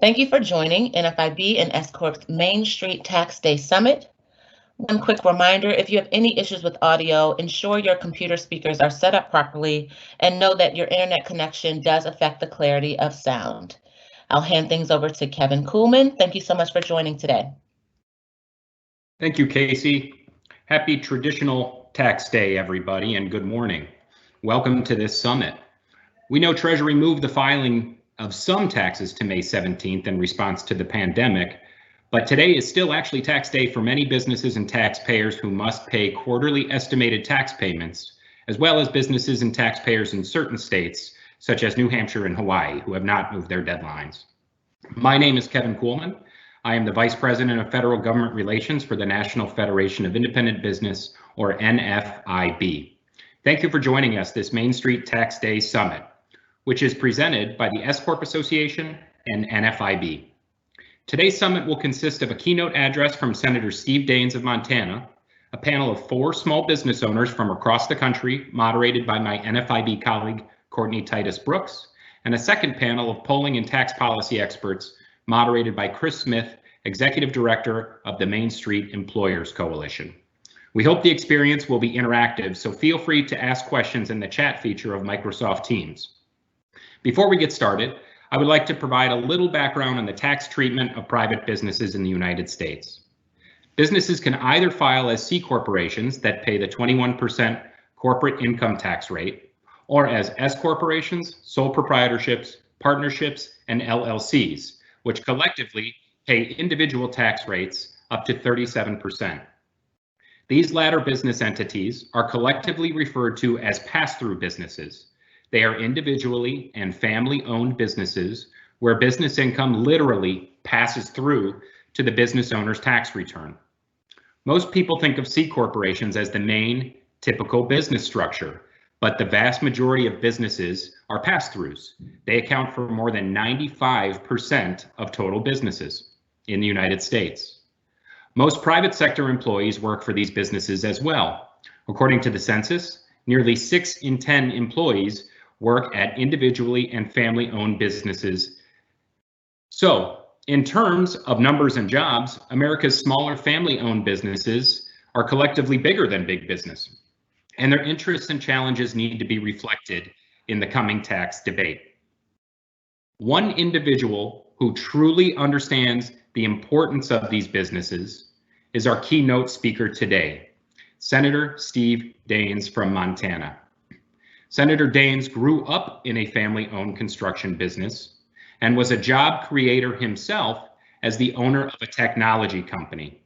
Thank you for joining NFIB and S-CORP's Main Street Tax Day Summit. One quick reminder, if you have any issues with audio, ensure your computer speakers are set up properly and know that your internet connection does affect the clarity of sound. I'll hand things over to Kevin Kuhlman. Thank you so much for joining today. Thank you, Casey. Happy Traditional Tax Day, everybody, and good morning. Welcome to this summit. We know Treasury moved the filing of some taxes to May 17th in response to the pandemic, but today is still actually tax day for many businesses and taxpayers who must pay quarterly estimated tax payments, as well as businesses and taxpayers in certain states, such as New Hampshire and Hawaii, who have not moved their deadlines. My name is Kevin Kuhlman. I am the Vice President of Federal Government Relations for the National Federation of Independent Business, or NFIB. Thank you for joining us this Main Street Tax Day Summit, which is presented by the S-CORP Association and NFIB. Today's summit will consist of a keynote address from Senator Steve Daines of Montana, a panel of 4 small business owners from across the country, moderated by my NFIB colleague, Courtney Titus Brooks, and a second panel of polling and tax policy experts, moderated by Chris Smith, Executive Director of the Main Street Employers Coalition. We hope the experience will be interactive, so feel free to ask questions in the chat feature of Microsoft Teams. Before we get started, I would like to provide a little background on the tax treatment of private businesses in the United States. Businesses can either file as C corporations that pay the 21% corporate income tax rate, or as S corporations, sole proprietorships, partnerships, and LLCs, which collectively pay individual tax rates up to 37%. These latter business entities are collectively referred to as pass-through businesses. They are individually and family-owned businesses where business income literally passes through to the business owner's tax return. Most people think of C corporations as the main typical business structure, but the vast majority of businesses are pass-throughs. They account for more than 95% of total businesses in the United States. Most private sector employees work for these businesses as well. According to the census, nearly 6 in 10 employees work at individually and family-owned businesses. So, in terms of numbers and jobs, America's smaller family-owned businesses are collectively bigger than big business, and their interests and challenges need to be reflected in the coming tax debate. One individual who truly understands the importance of these businesses is our keynote speaker today, Senator Steve Daines from Montana. Senator Daines grew up in a family-owned construction business and was a job creator himself as the owner of a technology company.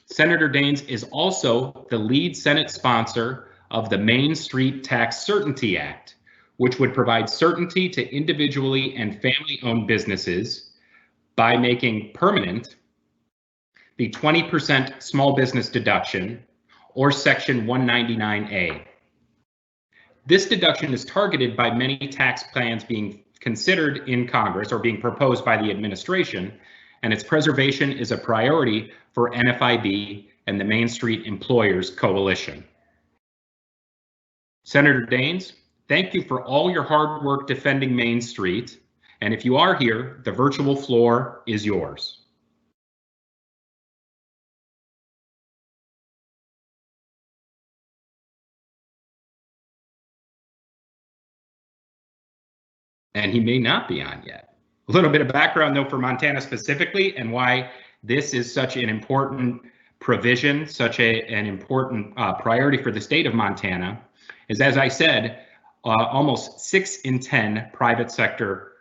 Senator Daines is also the lead Senate sponsor of the Main Street Tax Certainty Act, which would provide certainty to individually and family-owned businesses by making permanent the 20% small business deduction, or Section 199A. This deduction is targeted by many tax plans being considered in Congress or being proposed by the administration, and its preservation is a priority for NFIB and the Main Street Employers Coalition. Senator Daines, thank you for all your hard work defending Main Street, and if you are here, the virtual floor is yours. And he may not be on yet. A little bit of background though for Montana specifically and why this is such an important provision, such an important priority for the state of Montana is, as I said, almost 6 in 10 private sector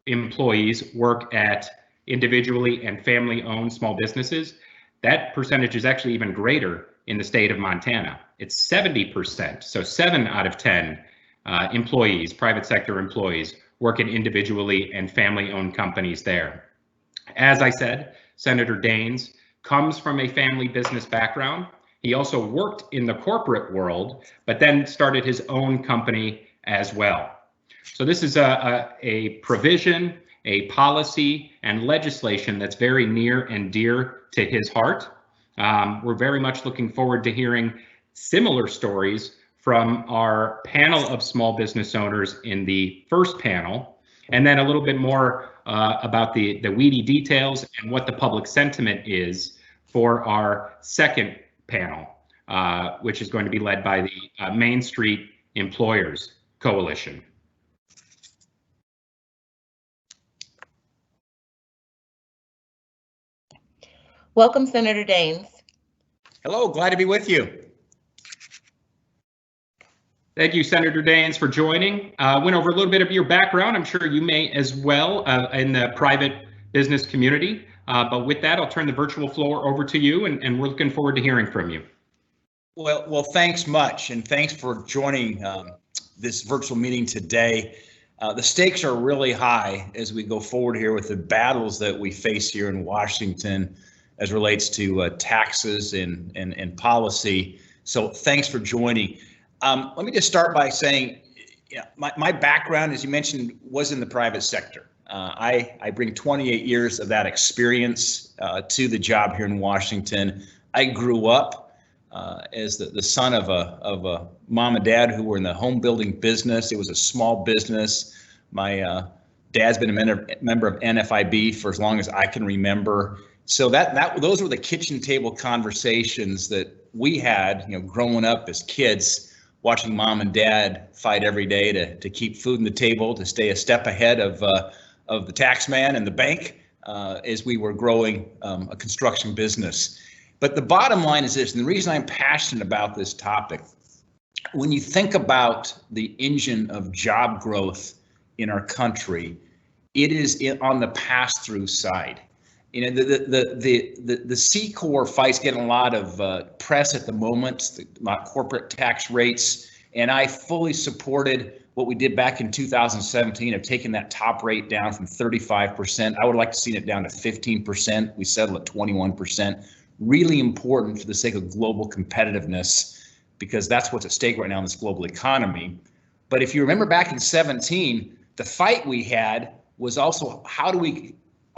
employees work at individually and family-owned small businesses. That percentage is actually even greater in the state of Montana. It's 70%, so 7 out of 10 employees, private sector employees, work in individually and family-owned companies there. As I said, Senator Daines comes from a family business background. He also worked in the corporate world, but then started his own company as well. So this is a provision, a policy, and legislation that's very near and dear to his heart. We're very much looking forward to hearing similar stories from our panel of small business owners in the first panel, And then a little bit more about the weedy details and what the public sentiment is for our second panel, which is going to be led by the Main Street Employers Coalition. Welcome, Senator Daines. Hello, glad to be with you. Thank you, Senator Daines, for joining. Went over a little bit of your background. I'm sure you may as well in the private business community. But with that, I'll turn the virtual floor over to you, and we're looking forward to hearing from you. Well, thanks much, and thanks for joining this virtual meeting today. The stakes are really high as we go forward here with the battles that we face here in Washington as relates to taxes and policy. So thanks for joining. Let me just start by saying, my background, as you mentioned, was in the private sector. I bring 28 years of that experience to the job here in Washington. I grew up as the son of a mom and dad who were in the home building business. It was a small business. My dad's been a member of NFIB for as long as I can remember. So those were the kitchen table conversations that we had, growing up as kids, watching mom and dad fight every day to keep food on the table, to stay a step ahead of the tax man and the bank as we were growing a construction business. But the bottom line is this, and the reason I'm passionate about this topic, when you think about the engine of job growth in our country, it is on the pass-through side. The S-CORP fight's getting a lot of press at the moment, about corporate tax rates, and I fully supported what we did back in 2017 of taking that top rate down from 35%. I would like to see it down to 15%. We settled at 21%. Really important for the sake of global competitiveness, because that's what's at stake right now in this global economy. But if you remember back in 17, the fight we had was also, how do we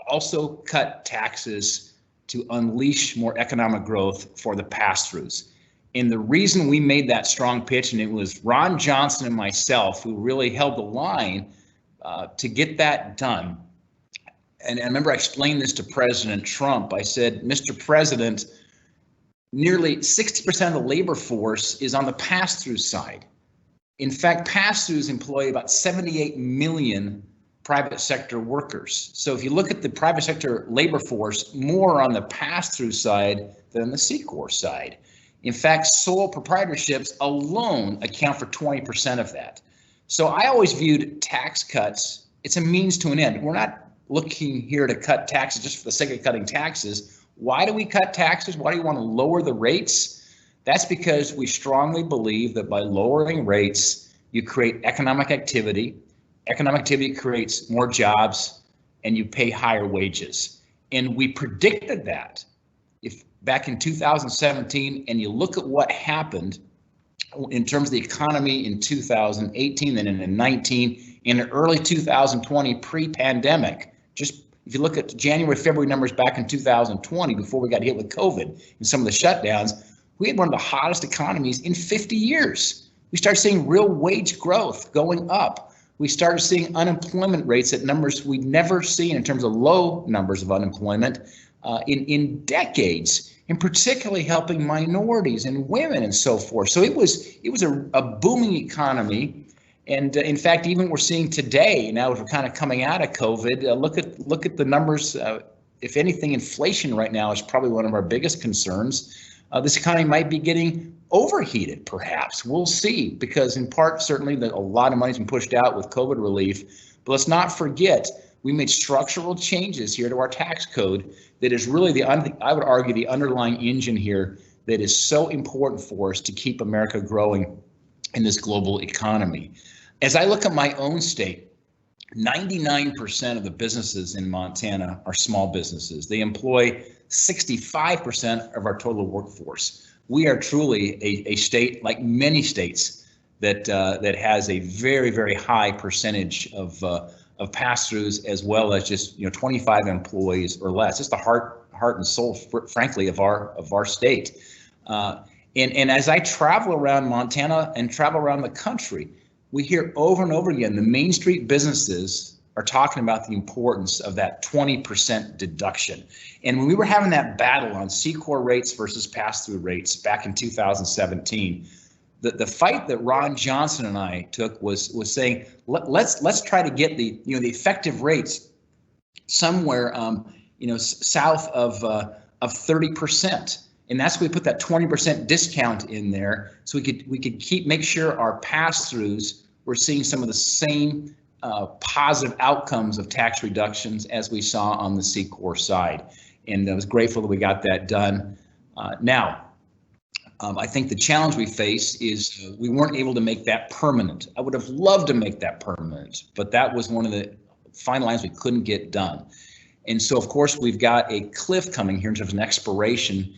also cut taxes to unleash more economic growth for the pass-throughs? And the reason we made that strong pitch, and it was Ron Johnson and myself who really held the line to get that done. And I remember I explained this to President Trump. I said, Mr. President, nearly 60% of the labor force is on the pass-through side. In fact, pass-throughs employ about 78 million private sector workers. So if you look at the private sector labor force, more on the pass-through side than the S-CORP side. In fact, sole proprietorships alone account for 20% of that. So I always viewed tax cuts, it's a means to an end. We're not looking here to cut taxes just for the sake of cutting taxes. Why do we cut taxes? Why do you want to lower the rates? That's because we strongly believe that by lowering rates, you create economic activity. Economic activity creates more jobs, and you pay higher wages. And we predicted that. If back in 2017, and you look at what happened in terms of the economy in 2018 and in 19, in early 2020 pre-pandemic, just if you look at January, February numbers back in 2020, before we got hit with COVID and some of the shutdowns, we had one of the hottest economies in 50 years. We started seeing real wage growth going up. We started seeing unemployment rates at numbers we'd never seen in terms of low numbers of unemployment in decades, and particularly helping minorities and women and so forth. So it was a booming economy. And in fact, even we're seeing today, now as we're kind of coming out of COVID, look at the numbers. If anything, inflation right now is probably one of our biggest concerns. This economy might be getting overheated, perhaps. We'll see, because in part, certainly, that a lot of money's been pushed out with COVID relief. But let's not forget, we made structural changes here to our tax code that is really I would argue, the underlying engine here that is so important for us to keep America growing in this global economy. As I look at my own state, 99% of the businesses in Montana are small businesses. They employ 65% of our total workforce. We are truly a state, like many states, that has a very, very high percentage of pass-throughs, as well as just 25 employees or less. It's the heart and soul, frankly, of our state. And as I travel around Montana and travel around the country, we hear over and over again the Main Street businesses are talking about the importance of that 20% deduction. And when we were having that battle on C-CORP rates versus pass-through rates back in 2017, the fight that Ron Johnson and I took was saying, let's try to get the effective rates somewhere south of 30%. And that's why we put that 20% discount in there, so we could make sure our pass-throughs were seeing some of the same positive outcomes of tax reductions as we saw on the C-CORP side. And I was grateful that we got that done. Now, I think the challenge we face is we weren't able to make that permanent. I would have loved to make that permanent, but that was one of the fine lines we couldn't get done. And so, of course, we've got a cliff coming here in terms of an expiration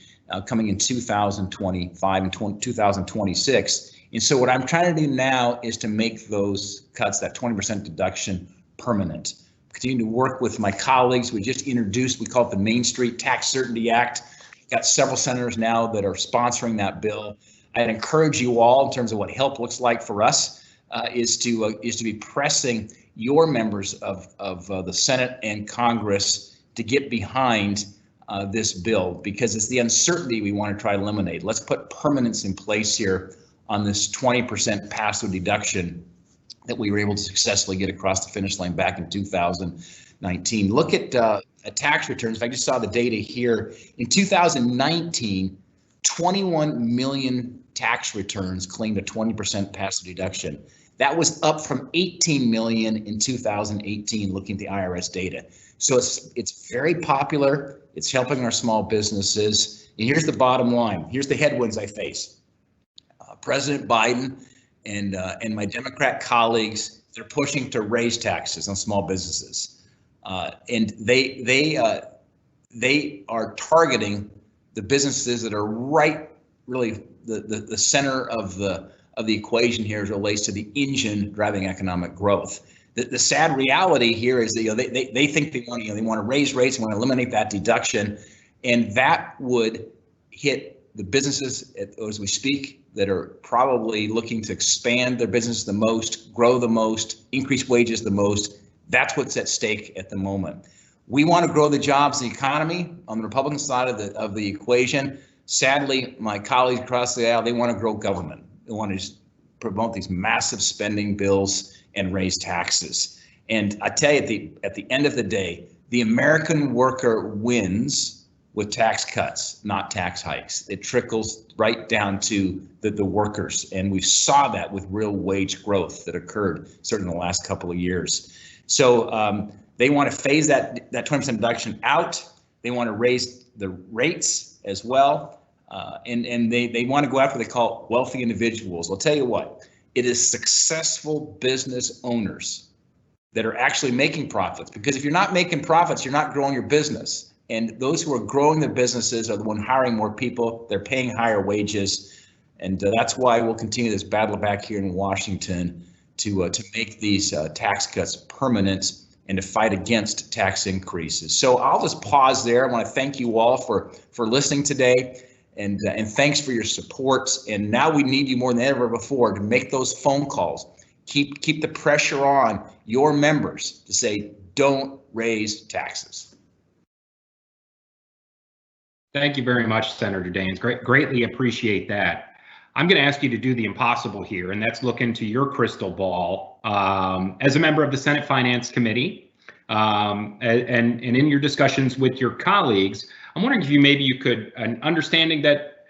coming in 2025 and 2026. And so what I'm trying to do now is to make those cuts, that 20% deduction, permanent. Continue to work with my colleagues. We just introduced, we call it the Main Street Tax Certainty Act. We've got several senators now that are sponsoring that bill. I'd encourage you all, in terms of what help looks like for us, is to be pressing your members of the Senate and Congress to get behind this bill, because it's the uncertainty we want to try to eliminate. Let's put permanence in place here on this 20% pass-through deduction that we were able to successfully get across the finish line back in 2019. Look at tax returns. I just saw the data here. In 2019, 21 million tax returns claimed a 20% pass-through deduction. That was up from 18 million in 2018, looking at the IRS data. So it's very popular. It's helping our small businesses. And here's the bottom line. Here's the headwinds I face. President Biden and my Democrat colleagues, they're pushing to raise taxes on small businesses, and they are targeting the businesses that are really the center of the equation here as it relates to the engine driving economic growth. The sad reality here is that they think they want to raise rates and want to eliminate that deduction, and that would hit the businesses as we speak that are probably looking to expand their business the most, grow the most, increase wages the most. That's what's at stake at the moment. We want to grow the jobs and the economy on the Republican side of the equation. Sadly, my colleagues across the aisle, they want to grow government. They want to promote these massive spending bills and raise taxes. And I tell you, at the end of the day, the American worker wins with tax cuts, not tax hikes. It trickles right down to the workers. And we saw that with real wage growth that occurred certainly in the last couple of years. So they want to phase that 20% deduction out. They want to raise the rates as well. And they want to go after what they call wealthy individuals. I'll tell you what, it is successful business owners that are actually making profits, because if you're not making profits, you're not growing your business. And those who are growing their businesses are the one hiring more people. They're paying higher wages. And that's why we'll continue this battle back here in Washington to make these tax cuts permanent and to fight against tax increases. So I'll just pause there. I want to thank you all for listening today, and thanks for your support. And now we need you more than ever before to make those phone calls. Keep the pressure on your members to say, don't raise taxes. Thank you very much, Senator Daines. Greatly appreciate that. I'm going to ask you to do the impossible here, and that's look into your crystal ball. As a member of the Senate Finance Committee, and in your discussions with your colleagues, I'm wondering if you could, understanding that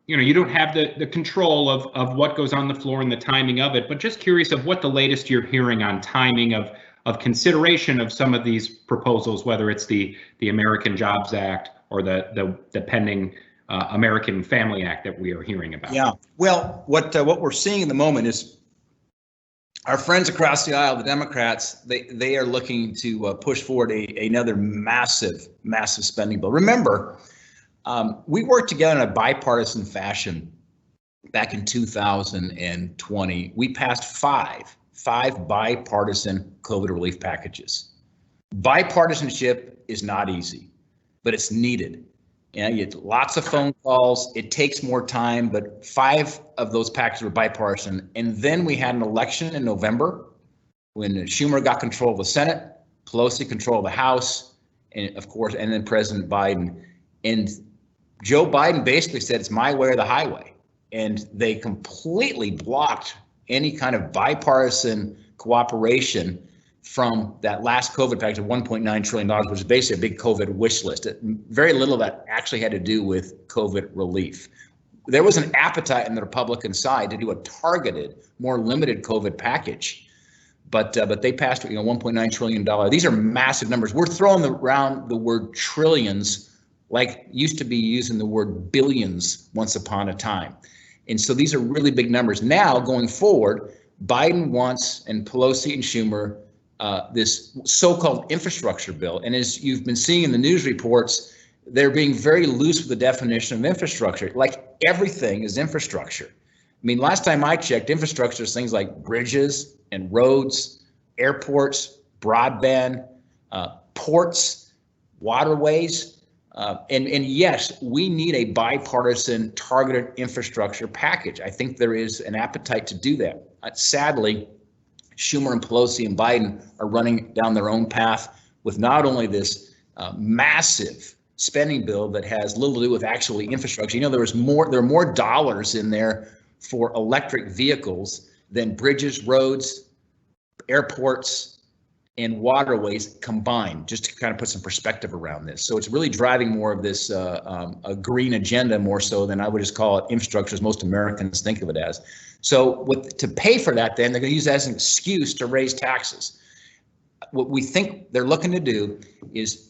you don't have the control of what goes on the floor and the timing of it, but just curious of what the latest you're hearing on timing of consideration of some of these proposals, whether it's the American Jobs Act or the pending American Family Act that we are hearing about. Yeah, well, what we're seeing in the moment is our friends across the aisle, the Democrats, they are looking to push forward another massive spending bill. Remember, we worked together in a bipartisan fashion back in 2020. We passed five bipartisan COVID relief packages. Bipartisanship is not easy, but it's needed. You get lots of phone calls. It takes more time, but 5 of those packages were bipartisan. And then we had an election in November, when Schumer got control of the Senate, Pelosi controlled the House, and of course, and then President Biden. And Joe Biden basically said, it's my way or the highway. And they completely blocked any kind of bipartisan cooperation from that last COVID package of $1.9 trillion, which is basically a big COVID wish list. Very little of that actually had to do with COVID relief. There was an appetite on the Republican side to do a targeted, more limited COVID package, but they passed, $1.9 trillion. These are massive numbers. We're throwing around the word trillions like used to be using the word billions once upon a time. And so these are really big numbers. Now, going forward, Biden wants, and Pelosi and Schumer, this so-called infrastructure bill. And as you've been seeing in the news reports, they're being very loose with the definition of infrastructure. Like everything is infrastructure. I mean, last time I checked, infrastructure is things like bridges and roads, airports, broadband, ports, waterways. And yes, we need a bipartisan targeted infrastructure package. I think there is an appetite to do that. Sadly, Schumer and Pelosi and Biden are running down their own path with not only this massive spending bill that has little to do with actually infrastructure. There are more dollars in there for electric vehicles than bridges, roads, airports, and waterways combined, just to kind of put some perspective around this. So it's really driving more of this a green agenda more so than I would just call it infrastructure as most Americans think of it as. So to pay for that, then they're going to use that as an excuse to raise taxes. What we think they're looking to do is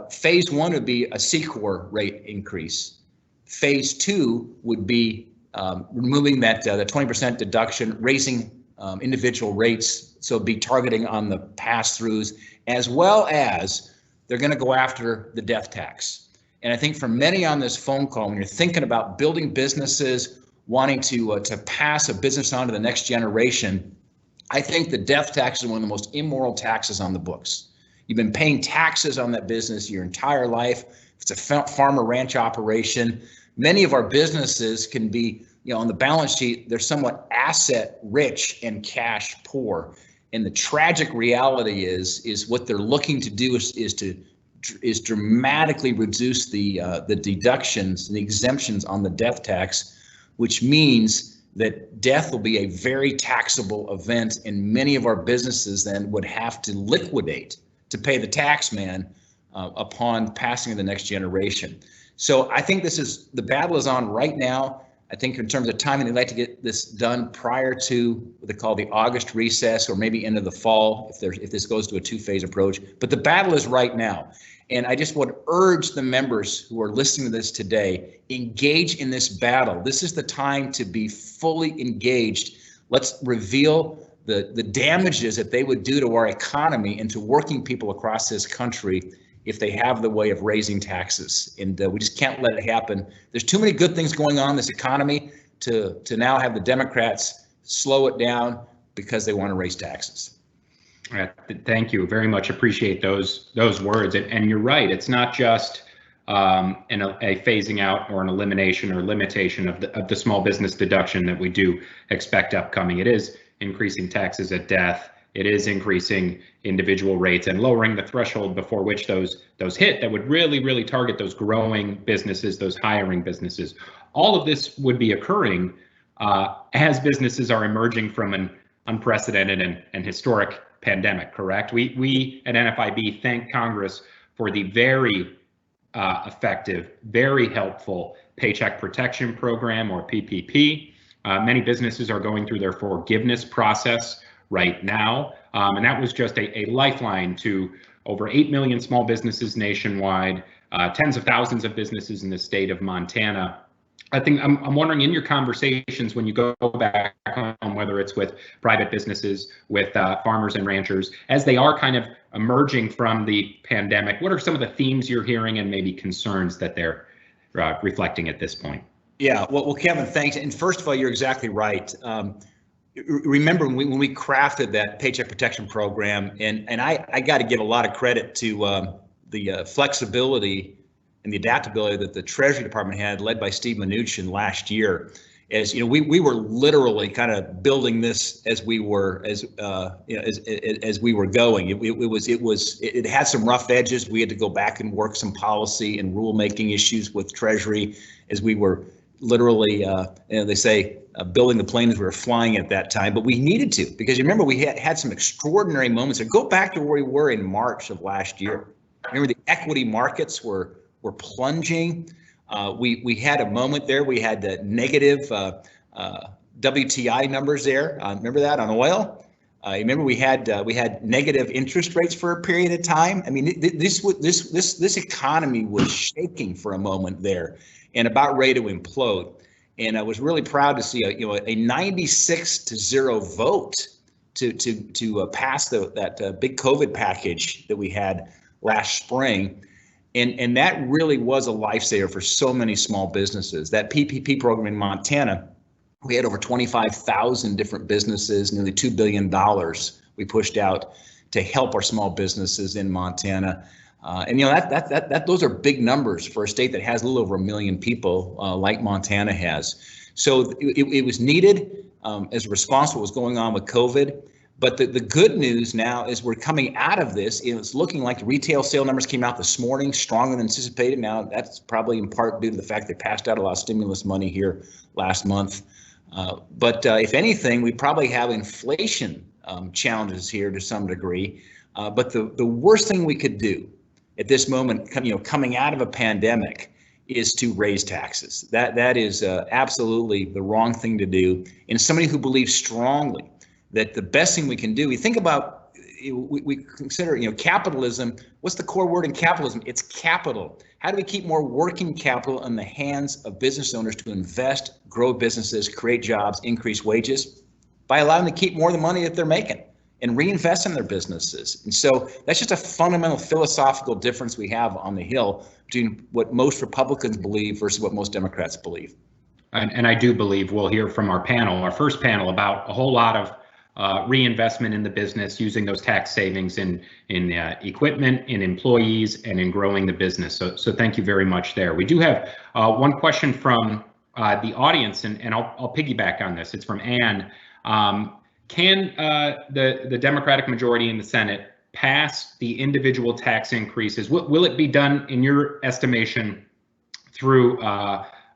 phase one would be a S-CORP rate increase. Phase two would be removing that the 20% deduction, raising individual rates, so be targeting on the pass-throughs, as well as they're going to go after the death tax. And I think for many on this phone call, when you're thinking about building businesses, wanting to pass a business on to the next generation, I think the death tax is one of the most immoral taxes on the books. You've been paying taxes on that business your entire life. If it's a farm or ranch operation, many of our businesses can be, on the balance sheet, they're somewhat asset rich and cash poor. And the tragic reality is what they're looking to do is dramatically reduce the deductions and the exemptions on the death tax, which means that death will be a very taxable event, and many of our businesses then would have to liquidate to pay the tax man upon passing to the next generation. So I think the battle is on right now. I think in terms of timing, they'd like to get this done prior to what they call the August recess, or maybe into the fall if this goes to a two-phase approach. But the battle is right now. And I just would urge the members who are listening to this today, engage in this battle. This is the time to be fully engaged. Let's reveal the damages that they would do to our economy and to working people across this country if they have the way of raising taxes. And we just can't let it happen. There's too many good things going on in this economy to now have the Democrats slow it down because they want to raise taxes. Thank you. Very much appreciate those words. And you're right. It's not just a phasing out or an elimination or limitation of the small business deduction that we do expect upcoming. It is increasing taxes at death. It is increasing individual rates and lowering the threshold before which those hit that would really target those growing businesses, those hiring businesses. All of this would be occurring as businesses are emerging from an unprecedented and historic pandemic, correct? We at NFIB thank Congress for the very effective, very helpful Paycheck Protection Program, or PPP. Many businesses are going through their forgiveness process right now, and that was just a lifeline to over 8 million small businesses nationwide, tens of thousands of businesses in the state of Montana. I think I'm wondering, in your conversations when you go back home, whether it's with private businesses, with farmers and ranchers, as they are kind of emerging from the pandemic, what are some of the themes you're hearing and maybe concerns that they're reflecting at this point? Yeah, well, Kevin, thanks. And first of all, you're exactly right. Remember when we crafted that Paycheck Protection Program, and I got to give a lot of credit to the flexibility and the adaptability that the Treasury Department had, led by Steve Mnuchin last year. as you know, we were literally kind of building this as we were as we were going. It had some rough edges. We had to go back and work some policy and rulemaking issues with Treasury as we were literally, they say, building the plane as we were flying at that time. But we needed to, because you remember we had some extraordinary moments. Go back to where we were in March of last year. Remember the equity markets were plunging. We had a moment there. We had the negative WTI numbers there. Remember that on oil? Remember we had negative interest rates for a period of time. I mean, this economy was shaking for a moment there, and about ready to implode. And I was really proud to see a 96-0 vote to pass that big COVID package that we had last spring. And that really was a lifesaver for so many small businesses. That PPP program in Montana, we had over 25,000 different businesses, nearly $2 billion we pushed out to help our small businesses in Montana. And those are big numbers for a state that has a little over 1 million people like Montana has. So it was needed as a response to what was going on with COVID. But the good news now is we're coming out of this. It's looking like the retail sale numbers came out this morning, stronger than anticipated. Now, that's probably in part due to the fact they passed out a lot of stimulus money here last month. But if anything, we probably have inflation challenges here to some degree. But the worst thing we could do at this moment, coming out of a pandemic, is to raise taxes. That is absolutely the wrong thing to do. And somebody who believes strongly that the best thing we can do, we think about, we consider, capitalism. What's the core word in capitalism? It's capital. How do we keep more working capital in the hands of business owners to invest, grow businesses, create jobs, increase wages? By allowing them to keep more of the money that they're making and reinvest in their businesses. And so that's just a fundamental philosophical difference we have on the Hill between what most Republicans believe versus what most Democrats believe. And I do believe we'll hear from our first panel, about a whole lot of reinvestment in the business, using those tax savings in equipment, in employees, and in growing the business. So thank you very much there. We do have one question from the audience, and I'll piggyback on this. It's from Ann. Can the Democratic majority in the Senate pass the individual tax increases? Will it be done, in your estimation, through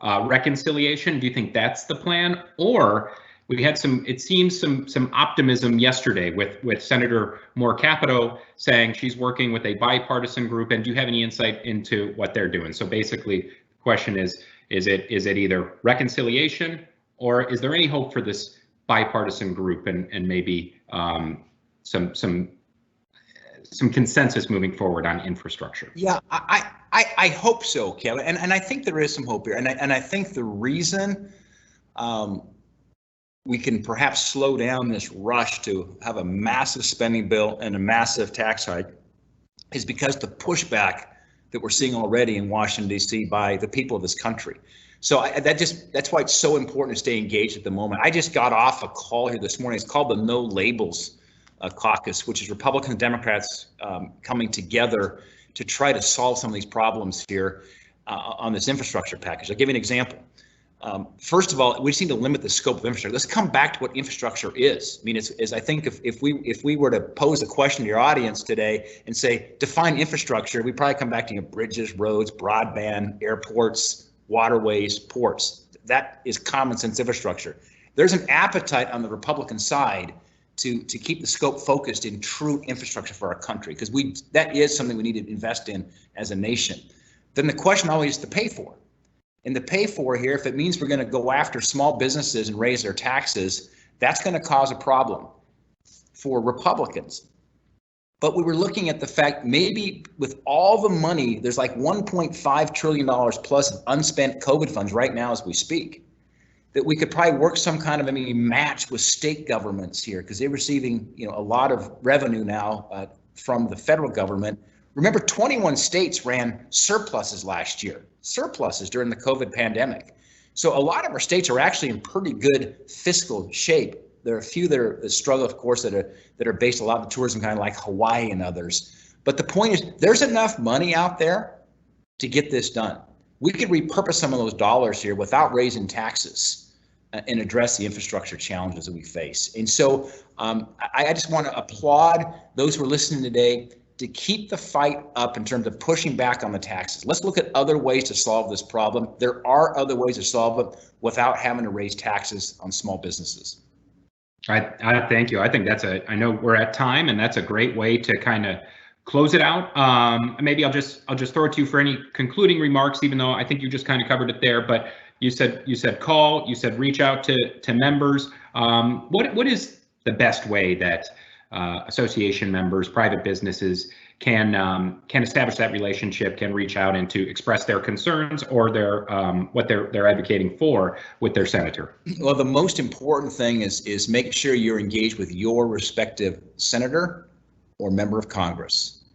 reconciliation? Do you think that's the plan? Or we had some optimism yesterday with Senator Moore Capito saying she's working with a bipartisan group. And do you have any insight into what they're doing? So basically, the question is it either reconciliation, or is there any hope for this bipartisan group and maybe some consensus moving forward on infrastructure? Yeah, I hope so, Kevin, and I think there is some hope here, and I think the reason we can perhaps slow down this rush to have a massive spending bill and a massive tax hike is because the pushback that we're seeing already in Washington, D.C. by the people of this country. So that's why it's so important to stay engaged at the moment. I just got off a call here this morning. It's called the No Labels Caucus, which is Republicans and Democrats coming together to try to solve some of these problems here on this infrastructure package. I'll give you an example. First of all, we just need to limit the scope of infrastructure. Let's come back to what infrastructure is. I mean, I think if we were to pose a question to your audience today and say, define infrastructure, we'd probably come back to bridges, roads, broadband, airports, waterways, ports. That is common sense infrastructure. There's an appetite on the Republican side to keep the scope focused in true infrastructure for our country, because that is something we need to invest in as a nation. Then the question always is to pay for. And the pay for here, if it means we're going to go after small businesses and raise their taxes, that's going to cause a problem for Republicans. But we were looking at the fact, maybe with all the money, there's like $1.5 trillion plus of unspent COVID funds right now as we speak, that we could probably work some kind of match with state governments here, because they're receiving a lot of revenue now from the federal government. Remember, 21 states ran surpluses last year, during the COVID pandemic. So a lot of our states are actually in pretty good fiscal shape. There are a few that struggle, of course, that are based a lot on tourism, kind of like Hawaii and others. But the point is, there's enough money out there to get this done. We could repurpose some of those dollars here without raising taxes and address the infrastructure challenges that we face. And so I just want to applaud those who are listening today to keep the fight up in terms of pushing back on the taxes. Let's look at other ways to solve this problem. There are other ways to solve it without having to raise taxes on small businesses. I thank you. I think I know we're at time, and that's a great way to kind of close it out. Maybe I'll just throw it to you for any concluding remarks, even though I think you just kind of covered it there. But you said call, you said reach out to members. What is the best way that association members, private businesses can establish that relationship, can reach out and to express their concerns or their what they're advocating for with their senator? Well, the most important thing is make sure you're engaged with your respective senator or member of Congress,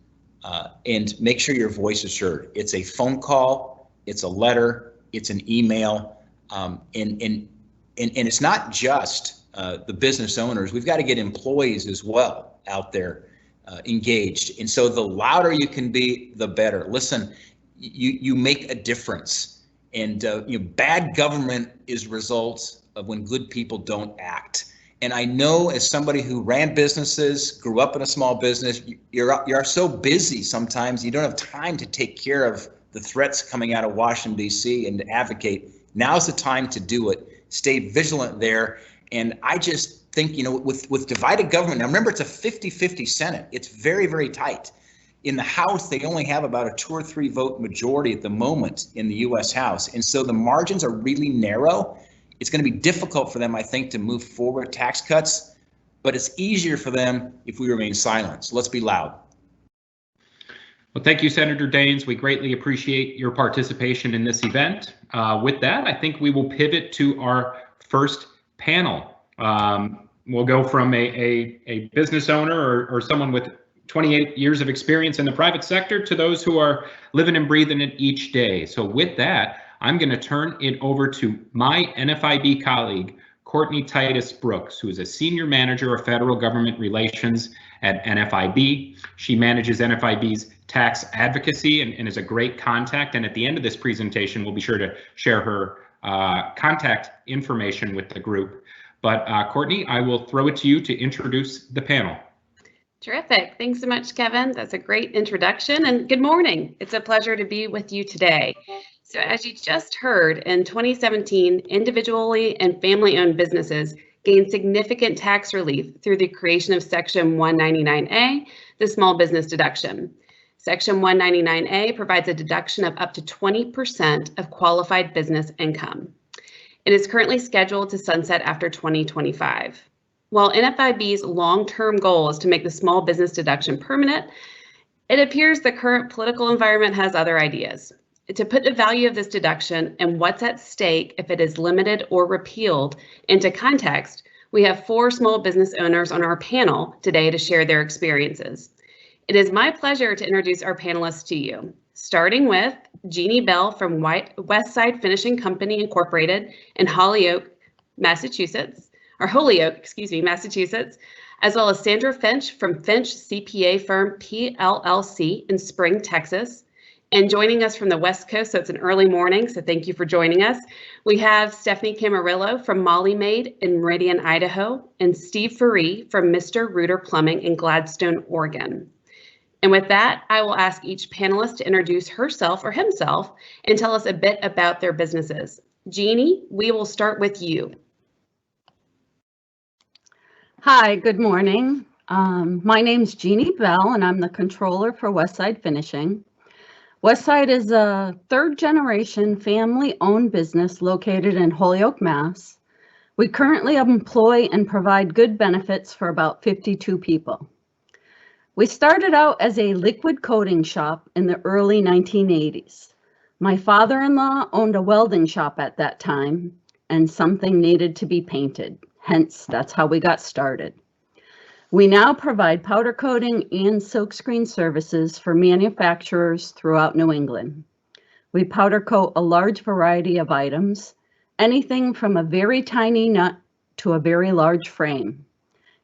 and make sure your voice is heard. It's a phone call, it's a letter, it's an email, and it's not just the business owners. We've got to get employees as well out there engaged. And so the louder you can be, the better. Listen, you make a difference. And bad government is results of when good people don't act. And I know, as somebody who ran businesses, grew up in a small business, you're so busy sometimes you don't have time to take care of the threats coming out of Washington, D.C. and to advocate. Now's the time to do it. Stay vigilant there. And I just think, with divided government, now remember, it's a 50-50 Senate. It's very, very tight. In the House, they only have about a 2 or 3 vote majority at the moment in the U.S. House. And so the margins are really narrow. It's going to be difficult for them, I think, to move forward tax cuts, but it's easier for them if we remain silent. So let's be loud. Well, thank you, Senator Daines. We greatly appreciate your participation in this event. With that, I think we will pivot to our first panel. We'll go from a business owner or someone with 28 years of experience in the private sector to those who are living and breathing it each day. So with that, I'm going to turn it over to my NFIB colleague, Courtney Titus Brooks, who is a senior manager of federal government relations at NFIB. She manages NFIB's tax advocacy and is a great contact. And at the end of this presentation, we'll be sure to share her contact information with the group. But Courtney, I will throw it to you to introduce the panel. Terrific. Thanks so much, Kevin. That's a great introduction, and good morning. It's a pleasure to be with you today. So as you just heard, in 2017, individually and family-owned businesses gained significant tax relief through the creation of Section 199A, the small business deduction. Section 199A provides a deduction of up to 20% of qualified business income. It is currently scheduled to sunset after 2025. While NFIB's long-term goal is to make the small business deduction permanent, it appears the current political environment has other ideas. To put the value of this deduction and what's at stake if it is limited or repealed into context, we have 4 small business owners on our panel today to share their experiences. It is my pleasure to introduce our panelists to you, starting with Jeannie Bell from Westside Finishing Company Incorporated in Holyoke, Massachusetts, as well as Sandra Finch from Finch CPA firm PLLC in Spring, Texas. And joining us from the West Coast, so it's an early morning, so thank you for joining us. We have Stephanie Camarillo from Molly Maid in Meridian, Idaho, and Steve Faree from Mr. Rooter Plumbing in Gladstone, Oregon. And with that, I will ask each panelist to introduce herself or himself and tell us a bit about their businesses. Jeannie, we will start with you. Hi, good morning. My name's Jeannie Bell, and I'm the controller for Westside Finishing. Westside is a 3rd-generation family-owned business located in Holyoke, Mass. We currently employ and provide good benefits for about 52 people. We started out as a liquid coating shop in the early 1980s. My father-in-law owned a welding shop at that time, and something needed to be painted. Hence, that's how we got started. We now provide powder coating and silkscreen services for manufacturers throughout New England. We powder coat a large variety of items, anything from a very tiny nut to a very large frame.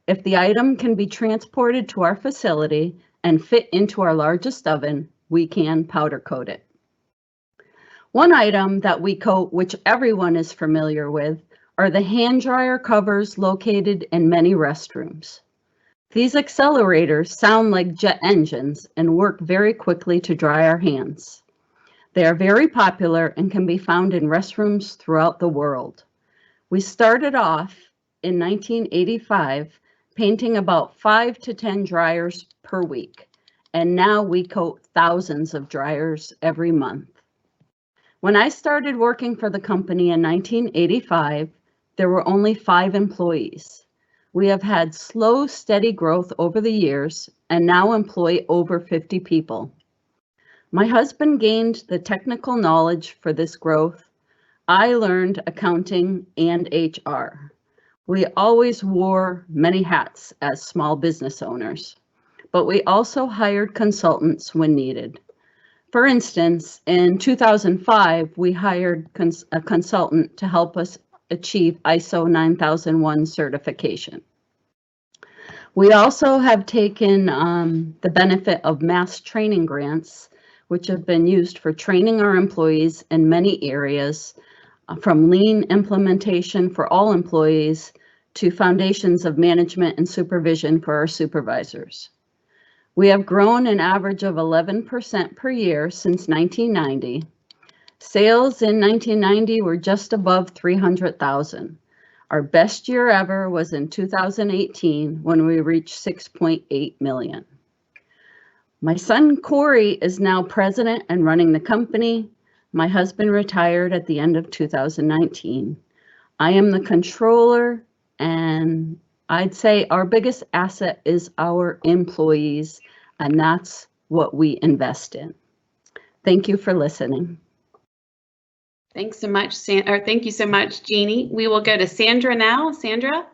If the item can be transported to our facility and fit into our largest oven, we can powder coat it. One item that we coat, which everyone is familiar with, are the hand dryer covers located in many restrooms. These accelerators sound like jet engines and work very quickly to dry our hands. They are very popular and can be found in restrooms throughout the world. We started off in 1985 painting about 5 to 10 dryers per week, and now we coat thousands of dryers every month. When I started working for the company in 1985, there were only 5 employees. We have had slow, steady growth over the years and now employ over 50 people. My husband gained the technical knowledge for this growth. I learned accounting and HR. We always wore many hats as small business owners, but we also hired consultants when needed. For instance, in 2005, we hired a consultant to help us achieve ISO 9001 certification. We also have taken the benefit of mass training grants, which have been used for training our employees in many areas, from lean implementation for all employees to foundations of management and supervision for our supervisors. We have grown an average of 11% per year since 1990. Sales in 1990 were just above 300,000. Our best year ever was in 2018 when we reached 6.8 million. My son Corey is now president and running the company. My husband retired at the end of 2019. I am the controller, and I'd say our biggest asset is our employees, and that's what we invest in. Thank you for listening. Thanks so much, thank you so much, Jeannie. We will go to Sandra now. Sandra?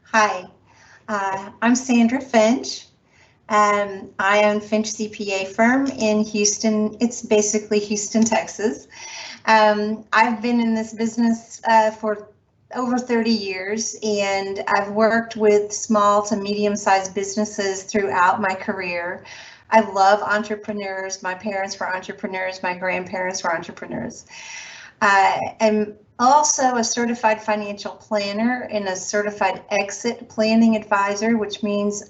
Hi, I'm Sandra Finch. I own Finch CPA firm in Houston. It's basically Houston, Texas. I've been in this business for over 30 years, and I've worked with small to medium-sized businesses throughout my career. I love entrepreneurs. My parents were entrepreneurs. My grandparents were entrepreneurs. I'm also a certified financial planner and a certified exit planning advisor, which means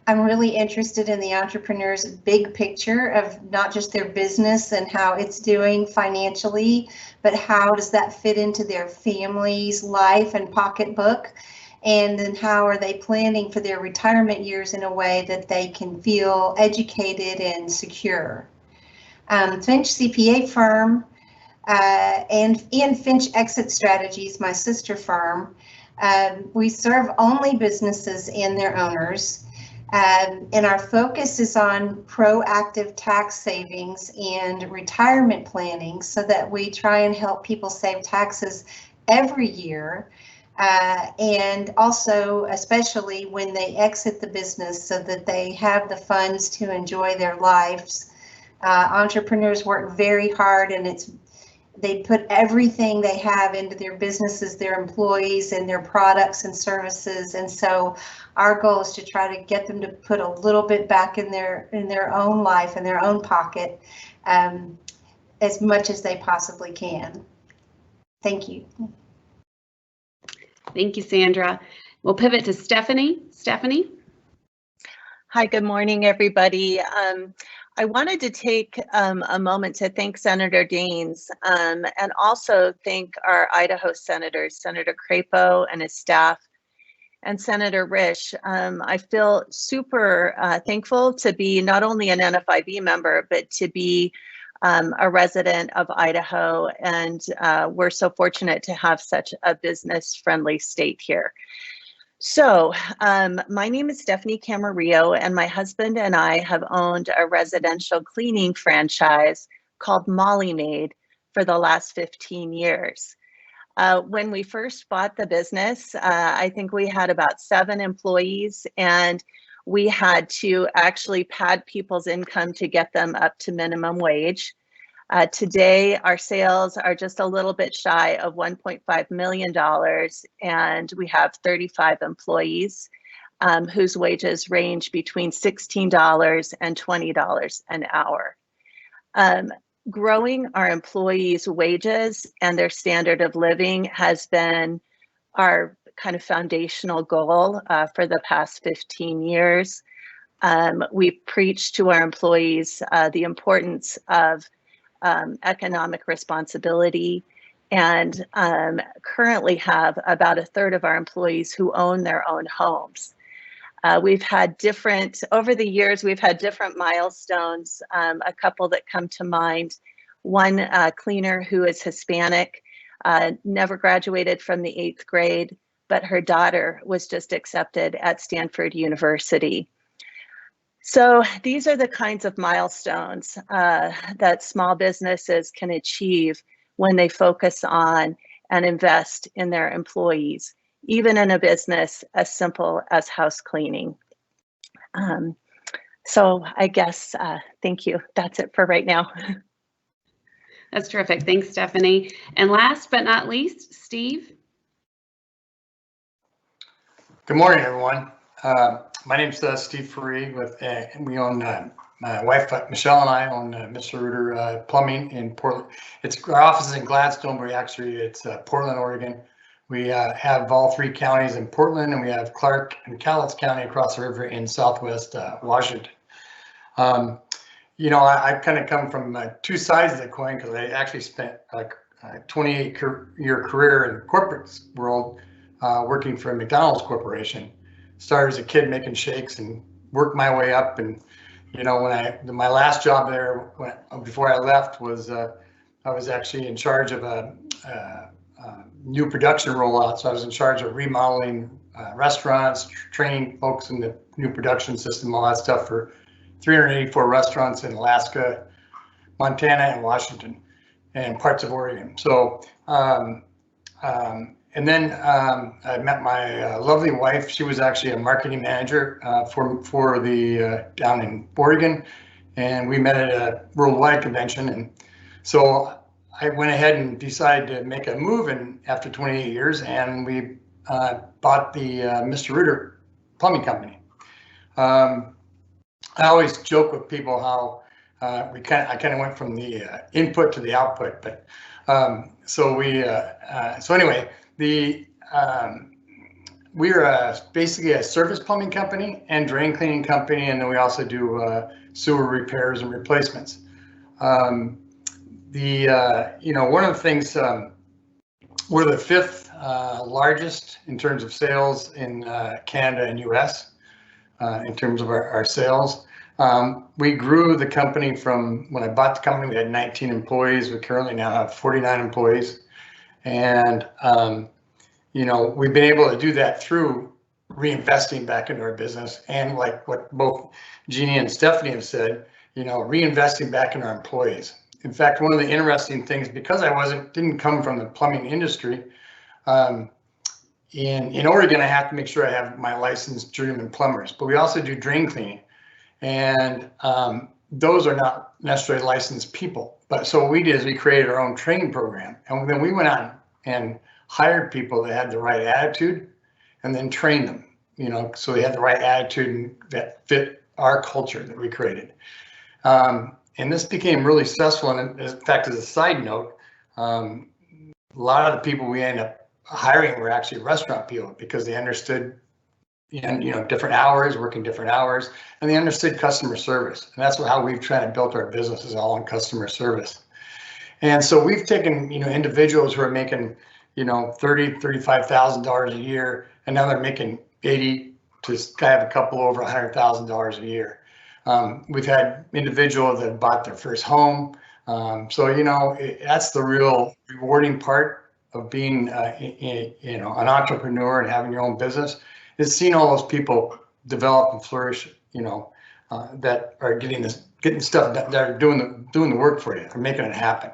I'm really interested in the entrepreneur's big picture of not just their business and how it's doing financially, but how does that fit into their family's life and pocketbook? And then how are they planning for their retirement years in a way that they can feel educated and secure? Finch CPA firm and Finch Exit Strategies, my sister firm, we serve only businesses and their owners. And our focus is on proactive tax savings and retirement planning so that we try and help people save taxes every year. And also, especially when they exit the business so that they have the funds to enjoy their lives. Entrepreneurs work very hard, and they put everything they have into their businesses, their employees, and their products and services. And so our goal is to try to get them to put a little bit back in their own life, in their own pocket, as much as they possibly can. Thank you. Thank you, Sandra. We'll pivot to Stephanie. Stephanie? Hi, good morning, everybody. I wanted to take a moment to thank Senator Daines and also thank our Idaho senators, Senator Crapo and his staff, and Senator Risch. I feel super thankful to be not only an NFIB member, but to be a resident of Idaho, and we're so fortunate to have such a business-friendly state here. So my name is Stephanie Camarillo, and my husband and I have owned a residential cleaning franchise called Molly-Made for the last 15 years. When we first bought the business, I think we had about 7 employees, and we had to actually pad people's income to get them up to minimum wage. Today, our sales are just a little bit shy of $1.5 million, and we have 35 employees whose wages range between $16 and $20 an hour. Growing our employees' wages and their standard of living has been our kind of foundational goal for the past 15 years. We preach to our employees the importance of economic responsibility, and currently have about a third of our employees who own their own homes. We've had over the years, we've had different milestones, a couple that come to mind. One cleaner who is Hispanic, never graduated from the 8th grade, but her daughter was just accepted at Stanford University. So these are the kinds of milestones that small businesses can achieve when they focus on and invest in their employees, even in a business as simple as house cleaning. So I guess, thank you. That's it for right now. That's terrific. Thanks, Stephanie. And last but not least, Steve. Good morning, everyone. My name's Steve Faree we own, my wife Michelle and I own Mr. Reuter Plumbing in Portland. Our office is in Gladstone, but it's Portland, Oregon. We have all 3 counties in Portland, and we have Clark and Cowlitz County across the river in Southwest Washington. You know, I kind of come from 2 sides of the coin, because I actually spent a 28-year career in the corporate world working for McDonald's Corporation. Started as a kid making shakes and worked my way up. And, you know, my last job there, before I left, was I was actually in charge of a new production rollout. So I was in charge of remodeling restaurants, training folks in the new production system, all that stuff for 384 restaurants in Alaska, Montana, and Washington, and parts of Oregon. So, and then I met my lovely wife. She was actually a marketing manager for the down in Oregon, and we met at a worldwide convention. And so I went ahead and decided to make a move, and after 28 years, and we bought the Mr. Reuter Plumbing Company. I always joke with people how I kind of went from the input to the output, but so anyway, we're basically a surface plumbing company and drain cleaning company, and then we also do sewer repairs and replacements. You know, one of the things, we're the 5th largest in terms of sales in Canada and US in terms of our sales. We grew the company from, when I bought the company, we had 19 employees. We currently now have 49 employees. And, you know, we've been able to do that through reinvesting back into our business. And like what both Jeannie and Stephanie have said, you know, reinvesting back in our employees. In fact, one of the interesting things, because I didn't come from the plumbing industry, in Oregon, I have to make sure I have my licensed journeyman plumbers, but we also do drain cleaning. And those are not necessarily licensed people. But so what we did is we created our own training program. And then we went on and hired people that had the right attitude and then trained them, you know, so they had the right attitude that fit our culture that we created. And this became really successful. And in fact, as a side note, a lot of the people we ended up hiring were actually restaurant people, because they understood, you know, different hours, working different hours, and they understood customer service. And that's how we've tried to build our businesses, all on customer service. And so we've taken, you know, individuals who are making, you know, $35,000 a year, and now they're making 80 to have a couple over $100,000 a year. We've had individuals that bought their first home. So, you know, that's the real rewarding part of being, you know, an entrepreneur and having your own business, is seeing all those people develop and flourish, you know, that are getting stuff that are doing the work for you, or making it happen.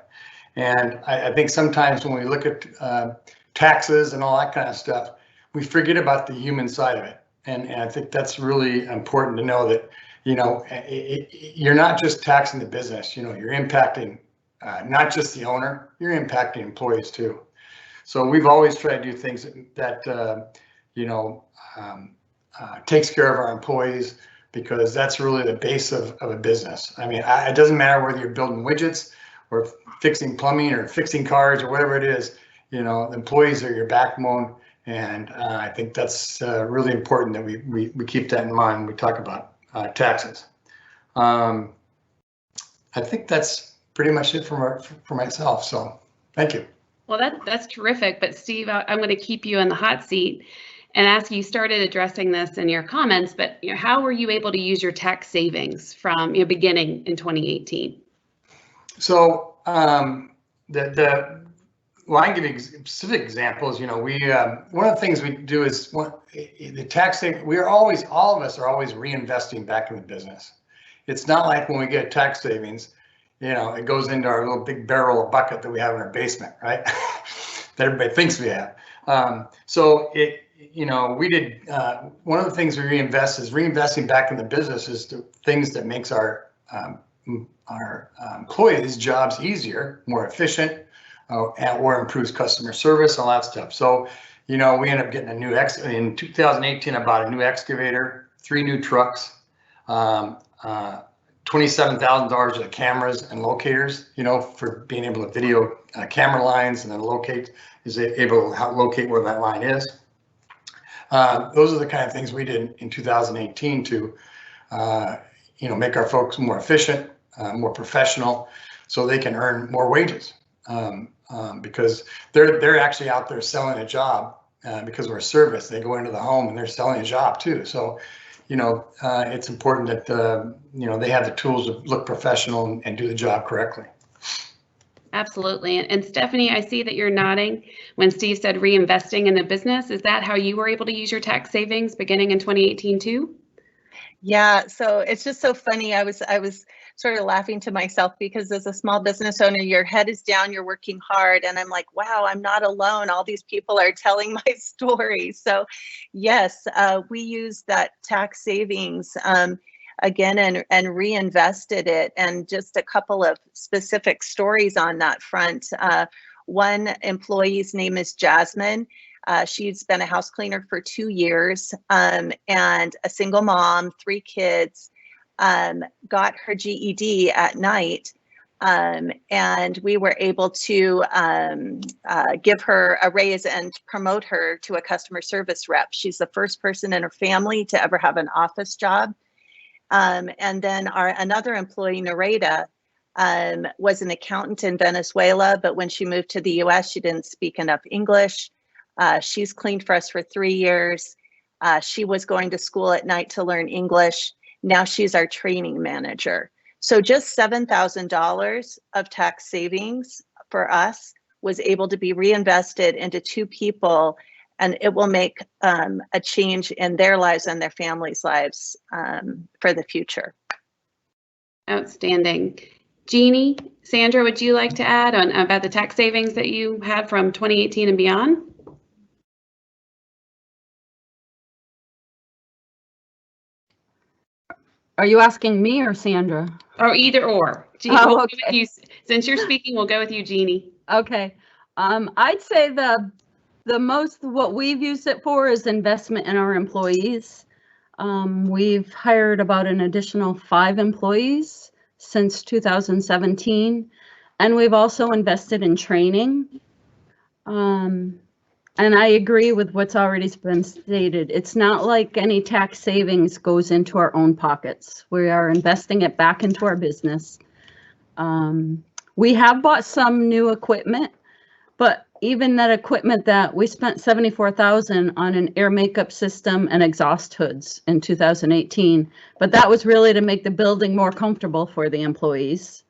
And I think sometimes when we look at taxes and all that kind of stuff, we forget about the human side of it. And I think that's really important to know that, you know, you're not just taxing the business, you know, you're impacting not just the owner, you're impacting employees too. So we've always tried to do things that you know, takes care of our employees, because that's really the base of a business. I mean, it doesn't matter whether you're building widgets or fixing plumbing or fixing cars or whatever it is, you know, employees are your backbone. And I think that's really important that we keep that in mind when we talk about taxes. I think that's pretty much it for myself. So thank you. Well, that's terrific. But Steve, I'm going to keep you in the hot seat and ask you. Started addressing this in your comments, but how were you able to use your tax savings from beginning in 2018? So well, I can give you specific examples. You know, one of the things we do is the tax savings. All of us are always reinvesting back in the business. It's not like when we get tax savings, you know, it goes into our little big barrel or bucket that we have in our basement, right? That everybody thinks we have. So you know, we did, one of the things we reinvesting back in the business is the things that makes our employees' jobs easier, more efficient, or improves customer service, all that stuff. So, you know, we ended up getting in 2018, I bought a new excavator, 3 new trucks, $27,000 of cameras and locators, you know, for being able to video camera lines and then able to locate where that line is. Those are the kind of things we did in 2018 to, you know, make our folks more efficient, more professional, so they can earn more wages. Because they're actually out there selling a job because we're a service. They go into the home and they're selling a job too. So, you know, it's important that you know, they have the tools to look professional and do the job correctly. Absolutely. And Stephanie, I see that you're nodding when Steve said reinvesting in the business. Is that how you were able to use your tax savings beginning in 2018 too? Yeah, so it's just so funny. I was sort of laughing to myself because as a small business owner, your head is down, you're working hard, and I'm like, wow, I'm not alone. All these people are telling my story. So yes, we used that tax savings again and reinvested it. And just a couple of specific stories on that front. One employee's name is Jasmine. She's been a house cleaner for 2 years and a single mom, 3 kids, got her GED at night. And we were able to give her a raise and promote her to a customer service rep. She's the first person in her family to ever have an office job. And then another employee, Nareda, was an accountant in Venezuela, but when she moved to the US, she didn't speak enough English. She's cleaned for us for 3 years. She was going to school at night to learn English. Now she's our training manager. So just $7,000 of tax savings for us was able to be reinvested into 2 people, and it will make a change in their lives and their families' lives for the future. Outstanding. Jeannie, Sandra, would you like to add on about the tax savings that you had from 2018 and beyond? Are you asking me or Sandra? Or either or. Jeannie, Oh, we'll okay. go with you. Since you're speaking, we'll go with you, Jeannie. Okay. I'd say the most what we've used it for is investment in our employees. We've hired about an additional 5 employees since 2017, and we've also invested in training. And I agree with what's already been stated. It's not like any tax savings goes into our own pockets. We are investing it back into our business. We have bought some new equipment, but even that equipment that we spent $74,000 on an air makeup system and exhaust hoods in 2018, but that was really to make the building more comfortable for the employees.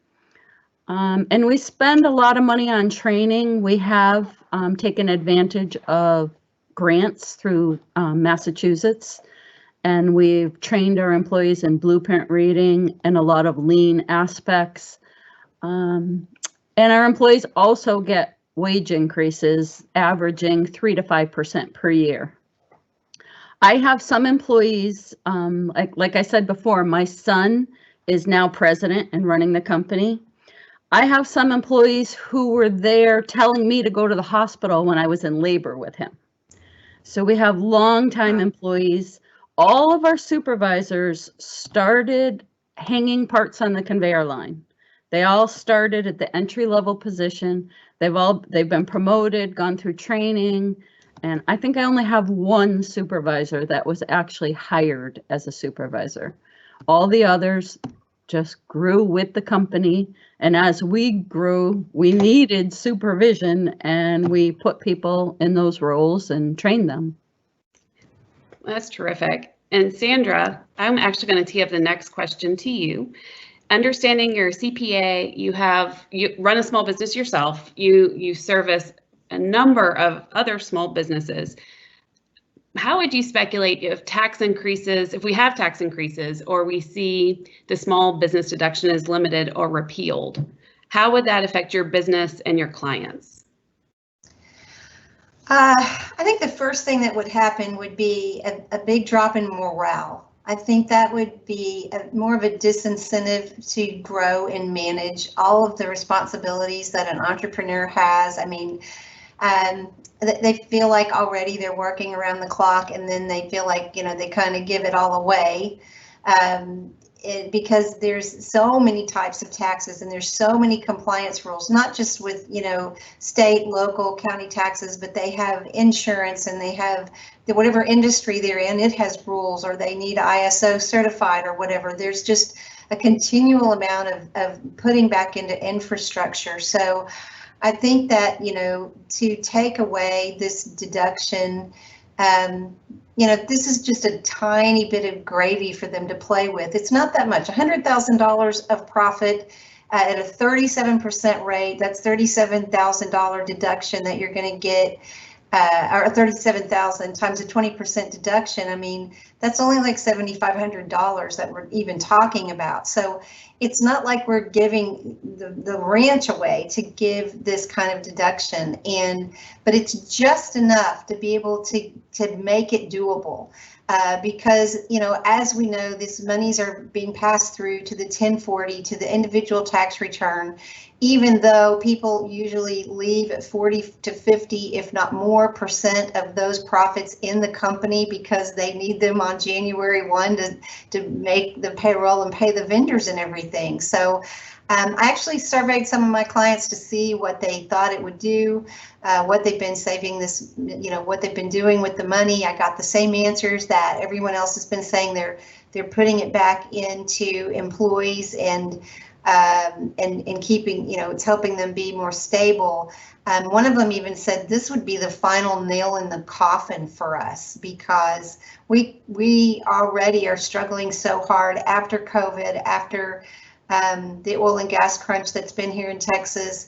And we spend a lot of money on training. We have taken advantage of grants through Massachusetts, and we've trained our employees in blueprint reading and a lot of lean aspects. And our employees also get wage increases averaging 3 to 5% per year. I have some employees, like I said before, my son is now president and running the company. I have some employees who were there telling me to go to the hospital when I was in labor with him. So we have longtime employees. all of our supervisors started hanging parts on the conveyor line. They all started at the entry-level position. They've been promoted, gone through training, and I think I only have one supervisor that was actually hired as a supervisor. All the others just grew with the company, and as we grew, we needed supervision, and we put people in those roles and trained them. That's terrific. And Sandra, I'm actually going to tee up the next question to you. Understanding you're a CPA, you run a small business yourself, you service a number of other small businesses. How would you speculate if we have tax increases, or we see the small business deduction is limited or repealed? How would that affect your business and your clients? I think the first thing that would happen would be a big drop in morale. I think that would be more of a disincentive to grow and manage all of the responsibilities that an entrepreneur has. I mean, they feel like already they're working around the clock, and then they feel like, they kind of give it all away. Because there's so many types of taxes, and there's so many compliance rules, not just with, state, local, county taxes, but they have insurance, and they have whatever industry they're in, it has rules, or they need ISO certified or whatever. There's just a continual amount of putting back into infrastructure. So I think that, to take away this deduction, this is just a tiny bit of gravy for them to play with. It's not that much. $100,000 of profit at a 37% rate, that's $37,000 deduction that you're going to get, or 37,000 times a 20% deduction. I mean, that's only like $7,500 that we're even talking about. So it's not like we're giving the ranch away to give this kind of deduction, but it's just enough to be able to make it doable. Because, as we know, these monies are being passed through to the 1040, to the individual tax return, even though people usually leave at 40 to 50, if not more % of those profits in the company because they need them on January 1 to make the payroll and pay the vendors and everything. So I actually surveyed some of my clients to see what they thought it would do, what they've been saving what they've been doing with the money. I got the same answers that everyone else has been saying. They're putting it back into employees and keeping, it's helping them be more stable. One of them even said this would be the final nail in the coffin for us, because we already are struggling so hard after COVID, after the oil and gas crunch that's been here in Texas.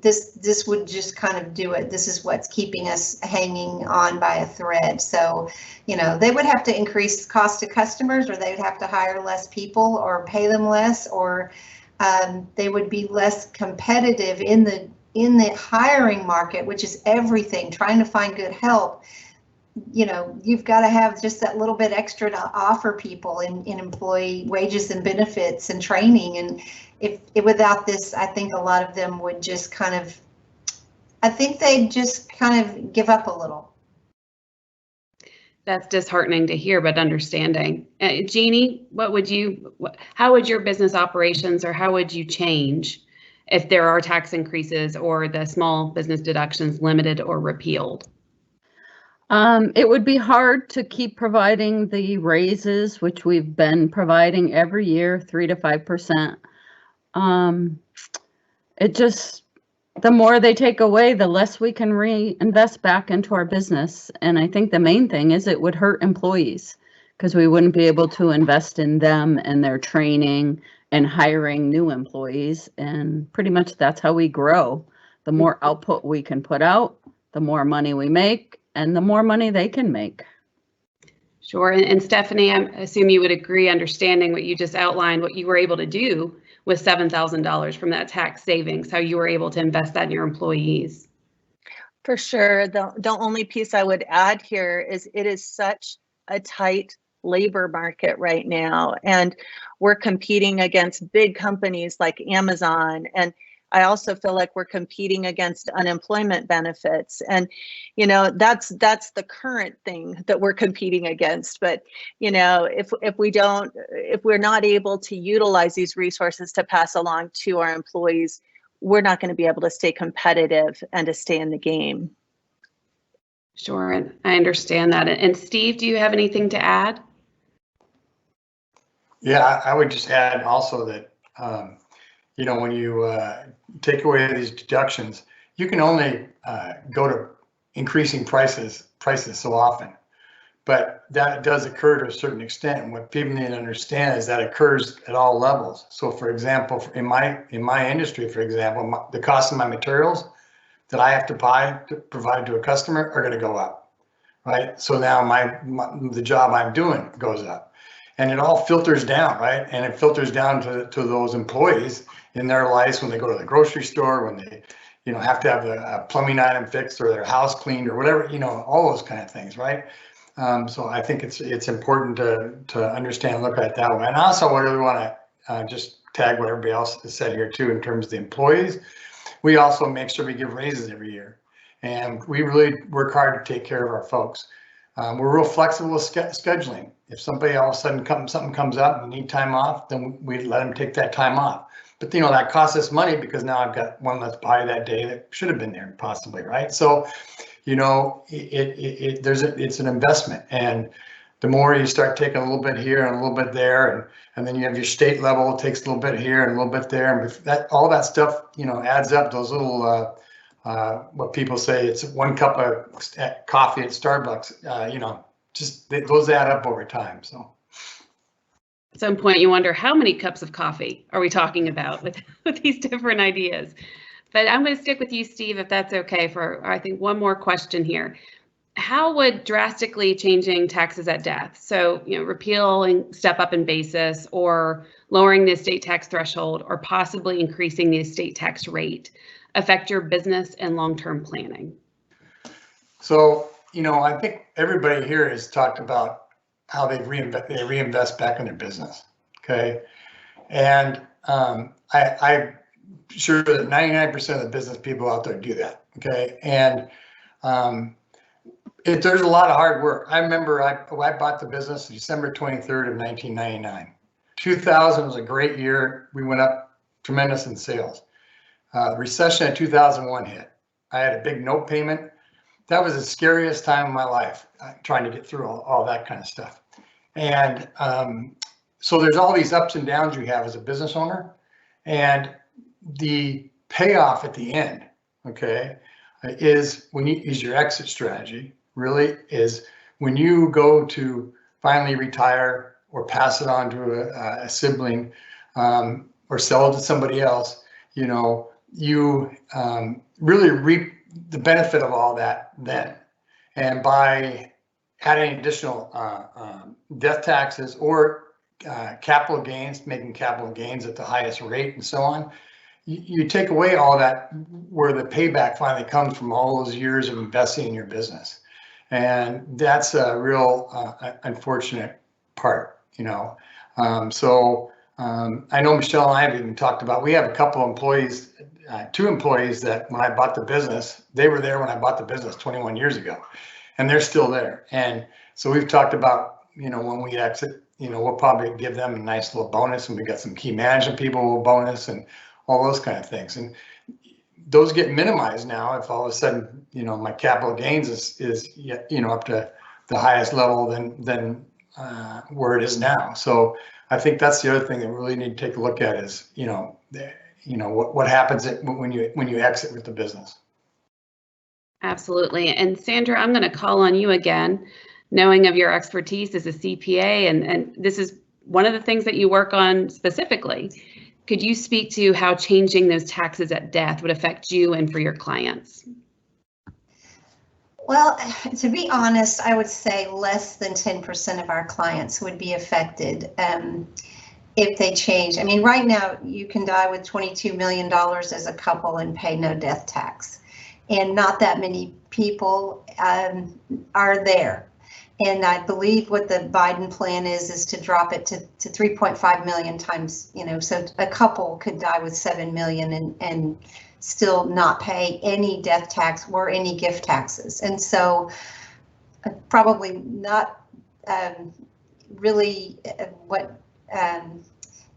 This would just kind of do it. This is what's keeping us hanging on by a thread. So, they would have to increase cost to customers, or they would have to hire less people or pay them less, or they would be less competitive in the hiring market, which is everything, trying to find good help. You've got to have just that little bit extra to offer people in employee wages and benefits and training. And if without this, I think a lot of them would just they'd just kind of give up a little. That's disheartening to hear, but understanding. Jeannie, how would your business operations, or how would you change if there are tax increases or the small business deductions limited or repealed? It would be hard to keep providing the raises, which we've been providing every year, 3 to 5%. The more they take away, the less we can reinvest back into our business. And I think the main thing is it would hurt employees, because we wouldn't be able to invest in them and their training and hiring new employees. And pretty much that's how we grow. The more output we can put out, the more money we make, and the more money they can make. Sure. And Stephanie, I assume you would agree, understanding what you just outlined, what you were able to do with $7,000 from that tax savings, how you were able to invest that in your employees. For sure. The only piece I would add here is it is such a tight labor market right now, and we're competing against big companies like Amazon, and I also feel like we're competing against unemployment benefits. And, you know, that's the current thing that we're competing against. But, you know, if we're not able to utilize these resources to pass along to our employees, we're not going to be able to stay competitive and to stay in the game. Sure, and I understand that. And Steve, do you have anything to add? Yeah, I would just add also that, you know, when you take away these deductions, you can only go to increasing prices so often. But that does occur to a certain extent. And what people need to understand is that occurs at all levels. So, for example, in my industry, for example, the cost of my materials that I have to buy to provide to a customer are going to go up, right? So now the job I'm doing goes up, and it all filters down, right? And it filters down to those employees in their lives when they go to the grocery store, when they, you know, have to have a plumbing item fixed or their house cleaned or whatever, you know, all those kind of things, right? So I think it's important to understand and look at it that way. And also, I really want to just tag what everybody else has said here too in terms of the employees. We also make sure we give raises every year, and we really work hard to take care of our folks. We're real flexible with scheduling. If somebody all of a sudden something comes up and they need time off, then we let them take that time off. But you know, that costs us money because now I've got one less body that day that should have been there possibly, right? So, you know, it's an investment, and the more you start taking a little bit here and a little bit there, and then you have your state level, it takes a little bit here and a little bit there, and that all that stuff, you know, adds up. Those little what people say, it's 1 cup of coffee at Starbucks, you know, just those add up over time. So at some point you wonder, how many cups of coffee are we talking about with these different ideas? But I'm going to stick with you, Steve, if that's okay, for I think one more question here. How would drastically changing taxes at death, so, you know, repealing step up in basis or lowering the estate tax threshold or possibly increasing the estate tax rate, affect your business and long-term planning? So, you know, I think everybody here has talked about how they reinvest back in their business. Okay. And I'm sure that 99% of the business people out there do that. Okay. And there's a lot of hard work. I remember I bought the business December 23rd of 1999. 2000 was a great year. We went up tremendous in sales. Recession of 2001 hit. I had a big note payment. That was the scariest time of my life, trying to get through all that kind of stuff. And so there's all these ups and downs you have as a business owner, and the payoff at the end, okay, is your exit strategy. Really is when you go to finally retire or pass it on to a sibling, or sell it to somebody else. You know, you really reap the benefit of all that then. And by adding additional death taxes or capital gains, making capital gains at the highest rate and so on, you take away all that, where the payback finally comes from all those years of investing in your business. And that's a real unfortunate part, you know. I know Michelle and I have even talked about, we have a couple employees, 2 employees that when I bought the business, they were there when I bought the business 21 years ago, and they're still there. And so we've talked about, you know, when we exit, you know, we'll probably give them a nice little bonus, and we got some key management people with bonus and all those kind of things. And those get minimized now if all of a sudden, you know, my capital gains is you know, up to the highest level than where it is now. So I think that's the other thing that we really need to take a look at is, you know, what happens when you exit with the business. Absolutely. And Sandra, I'm going to call on you again, knowing of your expertise as a CPA, and this is one of the things that you work on specifically. Could you speak to how changing those taxes at death would affect you and for your clients? Well, to be honest, I would say less than 10% of our clients would be affected if they change. I mean, right now you can die with $22 million as a couple and pay no death tax, and not that many people are there. And I believe what the Biden plan is to drop it to 3.5 million times, so a couple could die with 7 million and still not pay any death tax or any gift taxes. And so probably not really what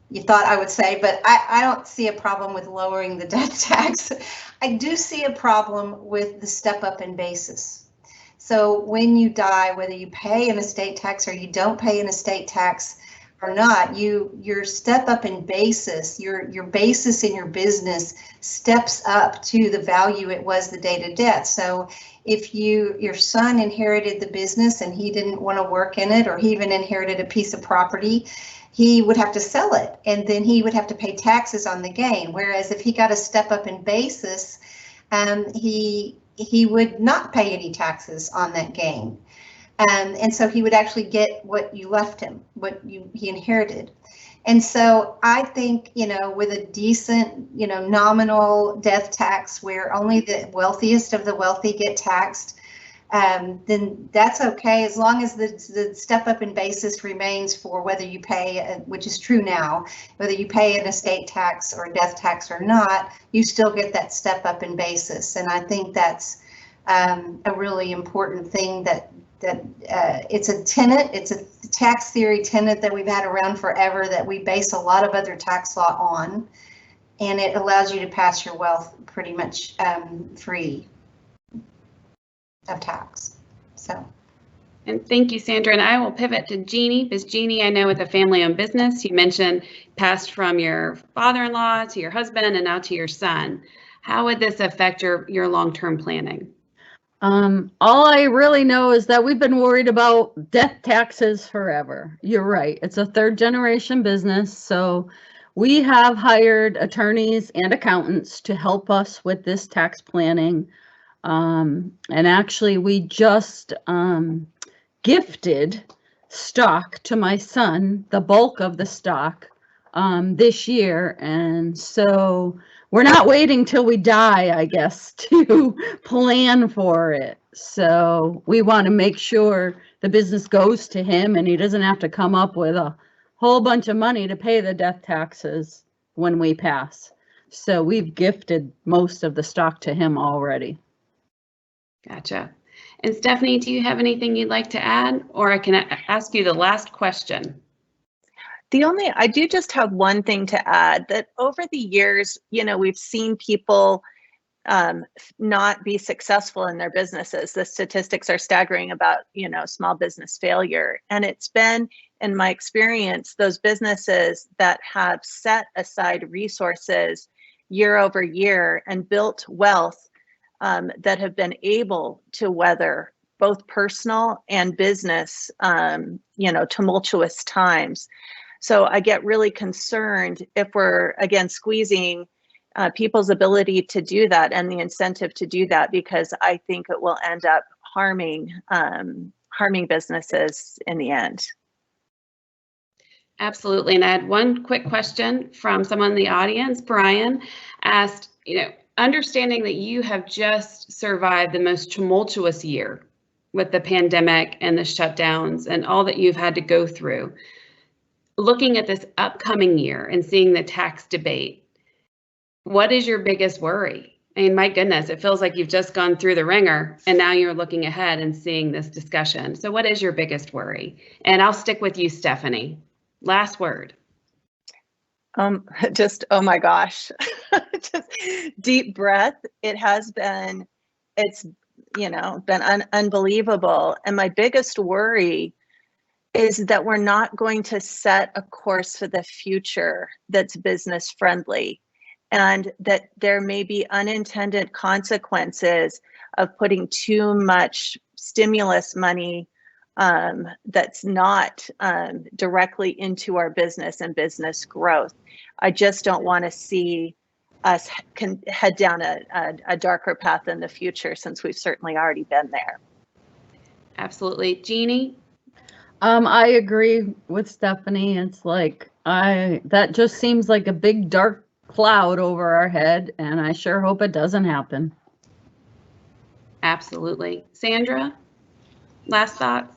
you thought I would say, but I don't see a problem with lowering the death tax. I do see a problem with the step up in basis. So when you die, whether you pay an estate tax or you don't pay an estate tax or not, your step up in basis, your basis in your business steps up to the value it was the date of death. So if your son inherited the business and he didn't want to work in it, or he even inherited a piece of property, he would have to sell it, and then he would have to pay taxes on the gain. Whereas if he got a step up in basis, he would not pay any taxes on that gain. And so he would actually get what you left him, he inherited. And so I think, with a decent, nominal death tax where only the wealthiest of the wealthy get taxed, then that's okay, as long as the step up in basis remains for whether you pay, which is true now, whether you pay an estate tax or death tax or not, you still get that step up in basis. And I think that's a really important thing that it's a tenet, it's a tax theory tenet that we've had around forever, that we base a lot of other tax law on, and it allows you to pass your wealth pretty much free of tax. So. And thank you, Sandra. And I will pivot to Jeannie, because Jeannie, I know with a family-owned business, you mentioned passed from your father-in-law to your husband and now to your son. How would this affect your long-term planning? All I really know is that we've been worried about death taxes forever. You're right. It's a third generation business. So we have hired attorneys and accountants to help us with this tax planning. And actually we just gifted stock to my son, the bulk of the stock, this year. And so we're not waiting till we die, I guess, to plan for it. So we want to make sure the business goes to him and he doesn't have to come up with a whole bunch of money to pay the death taxes when we pass. So we've gifted most of the stock to him already. Gotcha. And Stephanie, do you have anything you'd like to add, or I can ask you the last question? I do just have one thing to add, that over the years, we've seen people not be successful in their businesses. The statistics are staggering about, small business failure. And it's been, in my experience, those businesses that have set aside resources year over year and built wealth that have been able to weather both personal and business, tumultuous times. So I get really concerned if we're, again, squeezing people's ability to do that and the incentive to do that, because I think it will end up harming businesses in the end. Absolutely. And I had one quick question from someone in the audience. Brian asked, understanding that you have just survived the most tumultuous year with the pandemic and the shutdowns and all that you've had to go through, looking at this upcoming year and seeing the tax debate, what is your biggest worry? I mean, my goodness, it feels like you've just gone through the ringer and now you're looking ahead and seeing this discussion. So what is your biggest worry? And I'll stick with you, Stephanie. Last word. Just, oh my gosh, just deep breath. It's been unbelievable. And my biggest worry is that we're not going to set a course for the future that's business friendly, and that there may be unintended consequences of putting too much stimulus money that's not directly into our business and business growth. I just don't want to see us head down a darker path in the future, since we've certainly already been there. Absolutely. Jeannie? I agree with Stephanie. It's like, that just seems like a big dark cloud over our head, and I sure hope it doesn't happen. Absolutely. Sandra, last thoughts?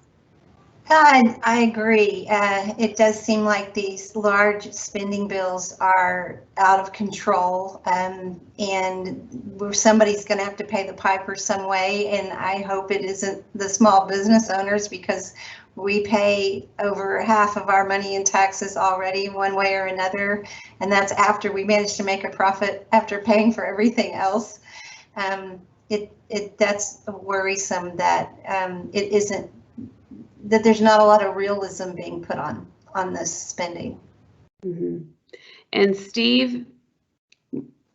I agree. It does seem like these large spending bills are out of control, and somebody's going to have to pay the piper some way, and I hope it isn't the small business owners, because we pay over half of our money in taxes already one way or another, and that's after we manage to make a profit after paying for everything else. That's worrisome that it isn't, that there's not a lot of realism being put on this spending. Mm-hmm. And Steve,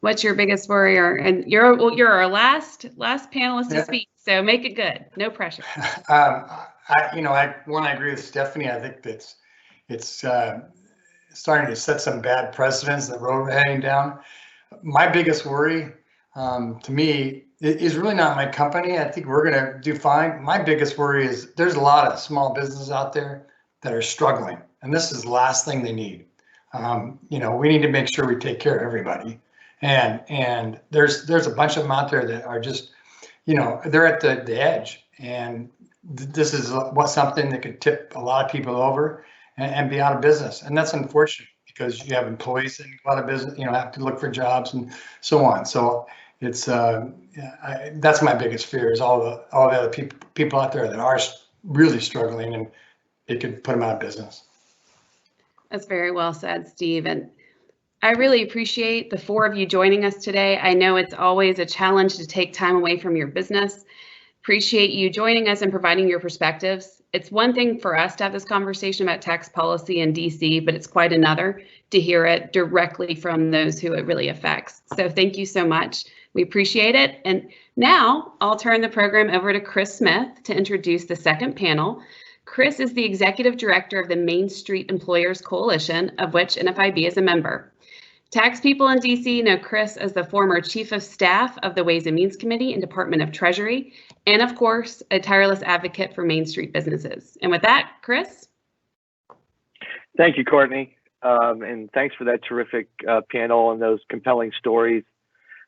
what's your biggest worry? And you're our last panelist to speak, so make it good. No pressure. I agree with Stephanie. I think that it's starting to set some bad precedents that road we're heading down. My biggest worry, to me, is really not my company. I think we're going to do fine. My biggest worry is there's a lot of small businesses out there that are struggling, and this is the last thing they need. We need to make sure we take care of everybody. And there's a bunch of them out there that are just, they're at the edge. And this is something that could tip a lot of people over and be out of business. And that's unfortunate, because you have employees that go out of business, have to look for jobs and so on. So it's that's my biggest fear, is all the other people out there that are really struggling, and it could put them out of business. That's very well said, Steve. And I really appreciate the four of you joining us today. I know it's always a challenge to take time away from your business. Appreciate you joining us and providing your perspectives. It's one thing for us to have this conversation about tax policy in DC, but it's quite another to hear it directly from those who it really affects. So thank you so much. We appreciate it. And now I'll turn the program over to Chris Smith to introduce the second panel. Chris is the Executive Director of the Main Street Employers Coalition, of which NFIB is a member. Tax people in DC know Chris as the former Chief of Staff of the Ways and Means Committee and Department of Treasury, and of course, a tireless advocate for Main Street businesses. And with that, Chris? Thank you, Courtney. And thanks for that terrific panel and those compelling stories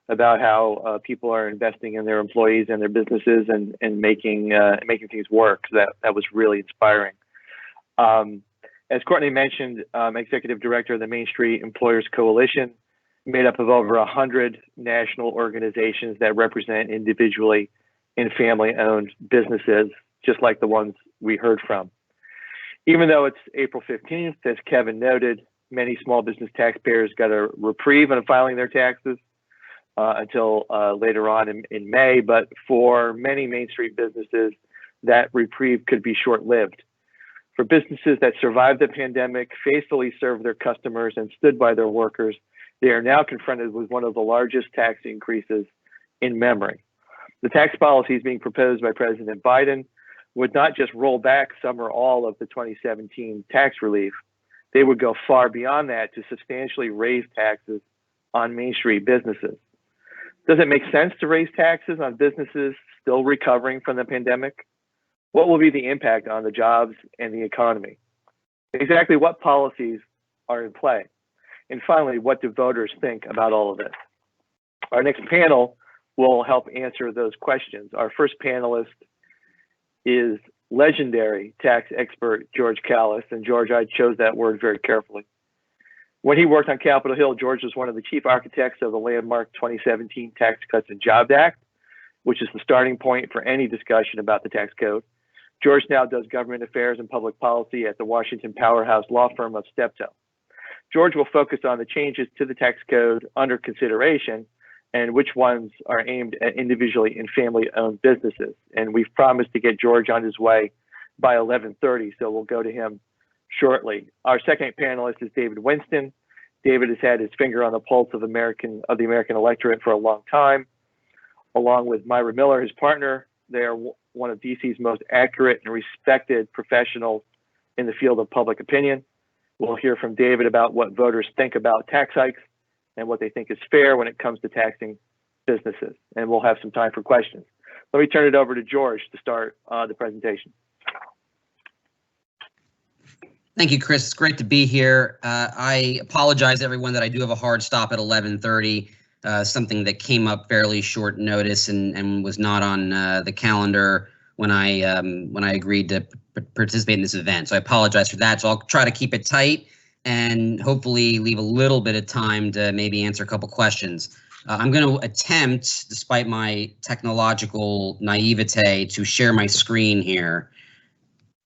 about how people are investing in their employees and their businesses and making things work. That was really inspiring. As Courtney mentioned, I'm Executive Director of the Main Street Employers Coalition, made up of over 100 national organizations that represent individually and family-owned businesses, just like the ones we heard from. Even though it's April 15th, as Kevin noted, many small business taxpayers got a reprieve on filing their taxes until later on in May, but for many Main Street businesses, that reprieve could be short-lived. For businesses that survived the pandemic, faithfully served their customers, and stood by their workers, they are now confronted with one of the largest tax increases in memory. The tax policies being proposed by President Biden would not just roll back some or all of the 2017 tax relief, they would go far beyond that to substantially raise taxes on Main Street businesses. Does it make sense to raise taxes on businesses still recovering from the pandemic? What will be the impact on the jobs and the economy? Exactly what policies are in play? And finally, what do voters think about all of this? Our next panel will help answer those questions. Our first panelist is legendary tax expert George Callis. And George, I chose that word very carefully. When he worked on Capitol Hill, George was one of the chief architects of the landmark 2017 Tax Cuts and Jobs Act, which is the starting point for any discussion about the tax code. George now does government affairs and public policy at the Washington powerhouse law firm of Steptoe. George will focus on the changes to the tax code under consideration and which ones are aimed at individually and family-owned businesses. And we've promised to get George on his way by 11:30, so we'll go to him shortly. Our second panelist is David Winston. David has had his finger on the pulse of the American electorate for a long time. Along with Myra Miller, his partner, they are one of DC's most accurate and respected professionals in the field of public opinion. We'll hear from David about what voters think about tax hikes and what they think is fair when it comes to taxing businesses. And we'll have some time for questions. Let me turn it over to George to start the presentation. Thank you, Chris. It's great to be here. I apologize, everyone, that I do have a hard stop at 11:30. Something that came up fairly short notice and was not on the calendar when I agreed to participate in this event. So I apologize for that. So I'll try to keep it tight and hopefully leave a little bit of time to maybe answer a couple questions. I'm going to attempt, despite my technological naivete, to share my screen here,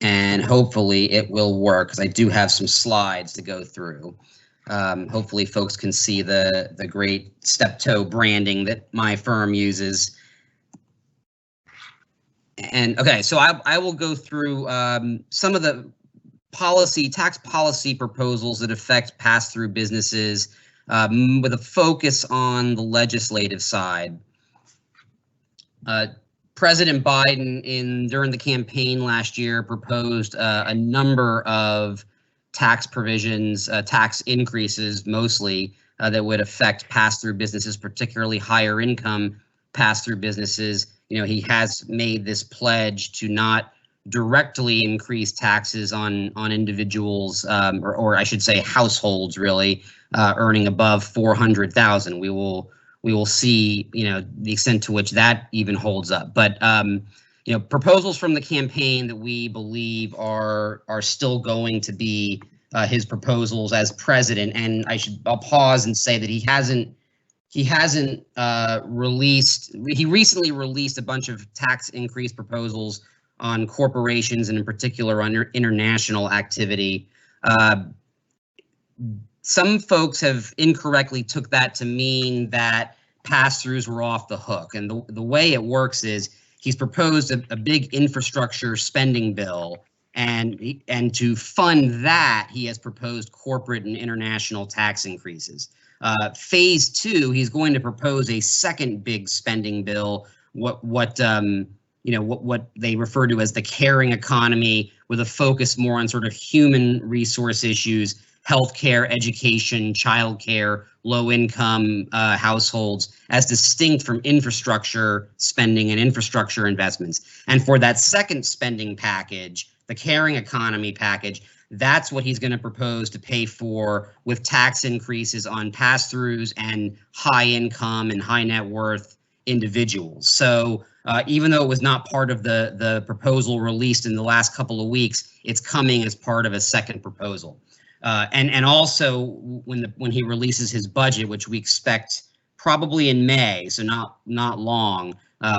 and hopefully it will work because I do have some slides to go through. Hopefully folks can see the great step-toe branding that my firm uses. And okay, so I will go through some of the tax policy proposals that affect pass-through businesses with a focus on the legislative side. President Biden, during the campaign last year, proposed a number of tax provisions, tax increases mostly, that would affect pass-through businesses, particularly higher income pass-through businesses. You know, he has made this pledge to not directly increase taxes on individuals, or I should say households, really, earning above 400,000. We will see, you know, the extent to which that even holds up. But you know, proposals from the campaign that we believe are still going to be his proposals as president. And I'll pause and say that he recently released a bunch of tax increase proposals on corporations and in particular on international activity. Some folks have incorrectly took that to mean that pass-throughs were off the hook. And the way it works is he's proposed a big infrastructure spending bill, and to fund that, he has proposed corporate and international tax increases. Phase 2, he's going to propose a second big spending bill, what they refer to as the caring economy, with a focus more on sort of human resource issues, healthcare, education, childcare, low-income households, as distinct from infrastructure spending and infrastructure investments. And for that second spending package, the caring economy package, that's what he's going to propose to pay for with tax increases on pass-throughs and high-income and high-net-worth individuals. So even though it was not part of the proposal released in the last couple of weeks, it's coming as part of a second proposal. And also when he releases his budget, which we expect probably in May, so not long,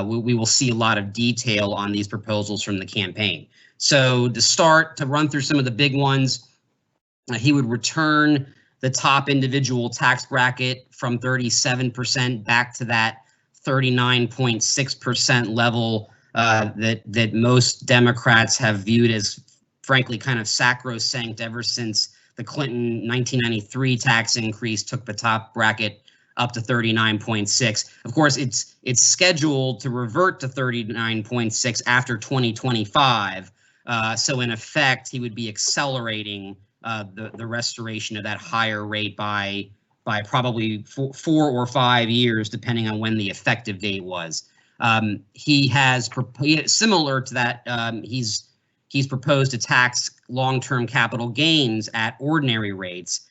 we will see a lot of detail on these proposals from the campaign. So to run through some of the big ones, he would return the top individual tax bracket from 37% back to that 39.6% level that most Democrats have viewed as, frankly, kind of sacrosanct ever since the Clinton 1993 tax increase took the top bracket up to 39.6. Of course, it's scheduled to revert to 39.6 after 2025. So in effect, he would be accelerating the restoration of that higher rate by probably 4 or 5 years, depending on when the effective date was. He has similar to that. He's proposed to tax long-term capital gains at ordinary rates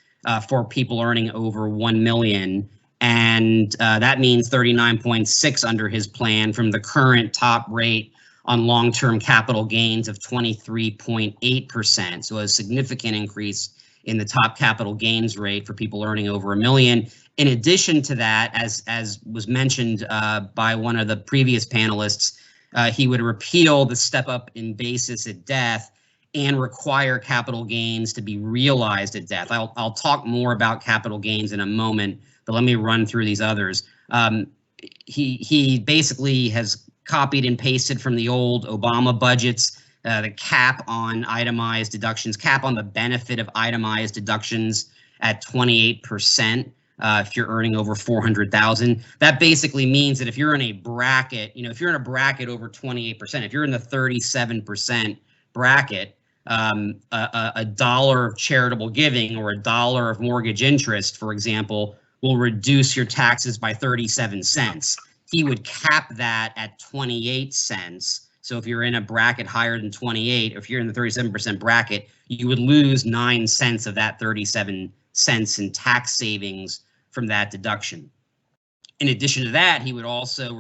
for people earning over 1 million, and that means 39.6 under his plan from the current top rate on long-term capital gains of 23.8%. So a significant increase in the top capital gains rate for people earning over 1 million. In addition to that, as was mentioned by one of the previous panelists, he would repeal the step up in basis at death and require capital gains to be realized at death. I'll talk more about capital gains in a moment, but let me run through these others. He basically has copied and pasted from the old Obama budgets, the cap on itemized deductions, cap on the benefit of itemized deductions at 28%. If you're earning over 400,000, that basically means that if you're in a bracket, if you're in a bracket over 28%, if you're in the 37% bracket, a dollar of charitable giving or a dollar of mortgage interest, for example, will reduce your taxes by 37 cents. He would cap that at 28 cents. So if you're in a bracket higher than 28, or if you're in the 37% bracket, you would lose 9 cents of that 37 cents in tax savings from that deduction. In addition to that, he would also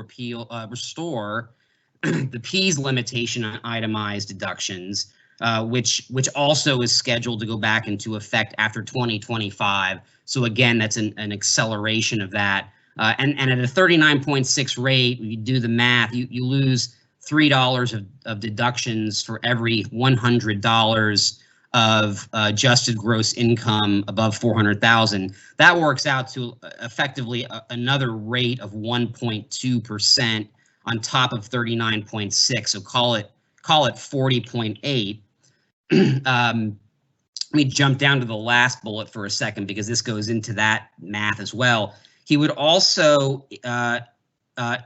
restore the P's limitation on itemized deductions, which also is scheduled to go back into effect after 2025. So again, that's an acceleration of that. And at a 39.6 rate, when you do the math, you lose $3 of deductions for every $100 of adjusted gross income above 400,000. That works out to effectively another rate of 1.2% on top of 39.6. So call it 40.8. Let me jump down to the last bullet for a second because this goes into that math as well. He would also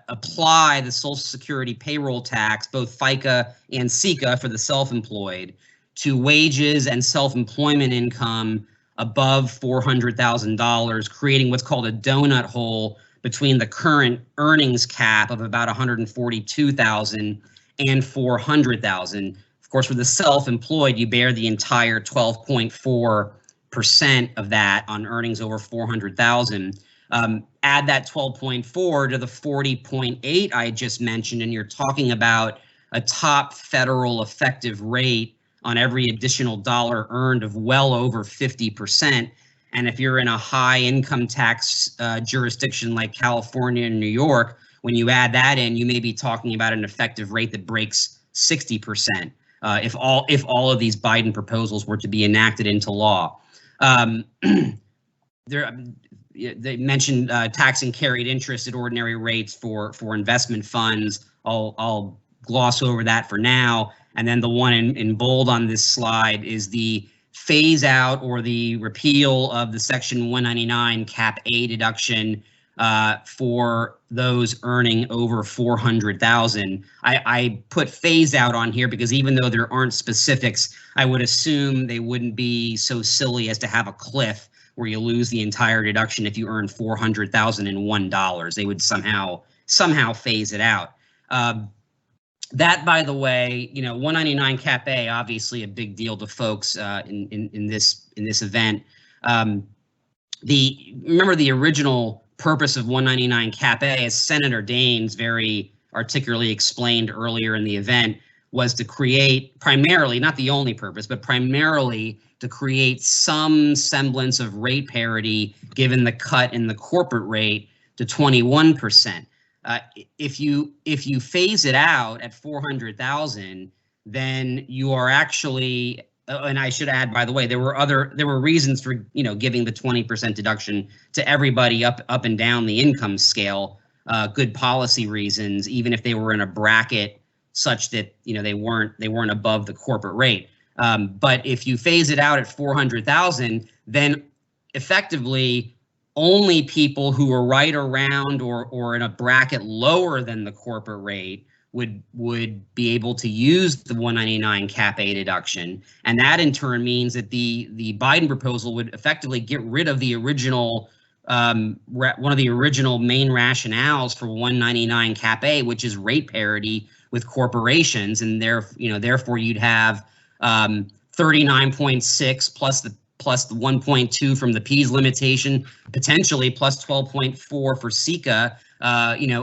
apply the Social Security payroll tax, both FICA and SECA for the self-employed, to wages and self-employment income above $400,000, creating what's called a donut hole between the current earnings cap of about $142,000 and $400,000. Of course, for the self-employed, you bear the entire 12.4% of that on earnings over $400,000. Add that 12.4 to the 40.8 I just mentioned, and you're talking about a top federal effective rate on every additional dollar earned of well over 50%. And if you're in a high income tax jurisdiction like California and New York, when you add that in, you may be talking about an effective rate that breaks 60%. If all of these Biden proposals were to be enacted into law. They mentioned taxing carried interest at ordinary rates for investment funds. I'll gloss over that for now. And then the one in bold on this slide is the phase out or the repeal of the Section 199 Cap A deduction for those earning over 400,000. I put phase out on here because even though there aren't specifics, I would assume they wouldn't be so silly as to have a cliff where you lose the entire deduction if you earn $400,001. They would somehow phase it out. That, by the way, 199 Cap A, obviously a big deal to folks in this event. Remember the original purpose of 199 Cap A, as Senator Daines very articulately explained earlier in the event, was to create primarily, not the only purpose, but primarily to create some semblance of rate parity given the cut in the corporate rate to 21%. If you phase it out at 400,000, then you are actually, and I should add, by the way, there were reasons for giving the 20% deduction to everybody up and down the income scale, good policy reasons, even if they were in a bracket such that they weren't above the corporate rate. But if you phase it out at 400,000, then effectively only people who are right around or in a bracket lower than the corporate rate would be able to use the 199 Cap A deduction. And that in turn means that the Biden proposal would effectively get rid of the original one of the original main rationales for 199 Cap A, which is rate parity with corporations, and therefore you'd have 39.6 plus the 1.2 from the P's limitation, potentially plus 12.4 for SECA,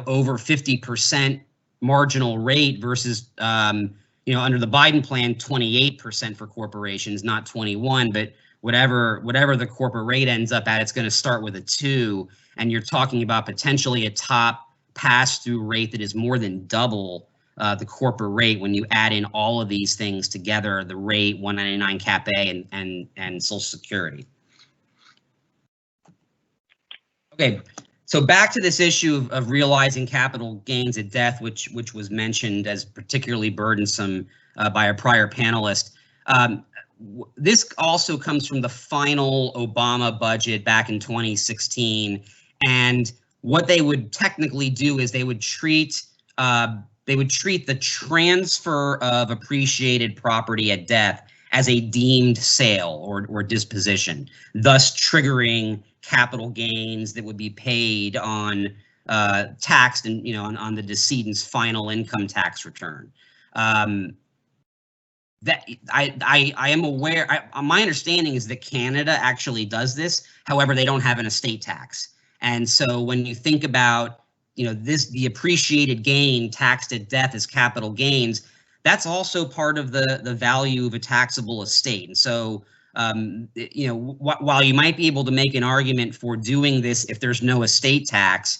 over 50% marginal rate versus, under the Biden plan, 28% for corporations, not 21, but whatever the corporate rate ends up at, it's going to start with a 2, and you're talking about potentially a top pass-through rate that is more than double the corporate rate when you add in all of these things together, the rate, 199 Cap A, and Social Security. Okay, so back to this issue of realizing capital gains at death, which was mentioned as particularly burdensome by a prior panelist. This also comes from the final Obama budget back in 2016, and what they would technically do is they would treat the transfer of appreciated property at death as a deemed sale or disposition, thus triggering capital gains that would be paid on taxed and on the decedent's final income tax return. That I am aware. My understanding is that Canada actually does this. However, they don't have an estate tax, and so when you think about the appreciated gain taxed at death as capital gains, that's also part of the value of a taxable estate. And so, you know, while you might be able to make an argument for doing this if there's no estate tax,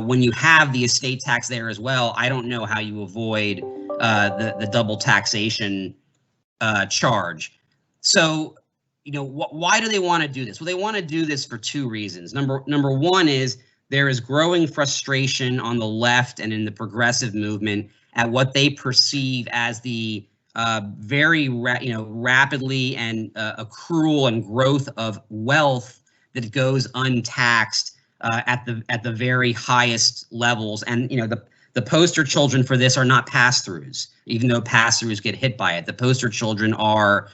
when you have the estate tax there as well, I don't know how you avoid the double taxation charge. So, you know, why do they want to do this? Well, they want to do this for two reasons. Number one is there is growing frustration on the left and in the progressive movement at what they perceive as the very rapidly and accrual and growth of wealth that goes untaxed at the very highest levels. And you know, the poster children for this are not pass-throughs, even though pass-throughs get hit by it. The poster children are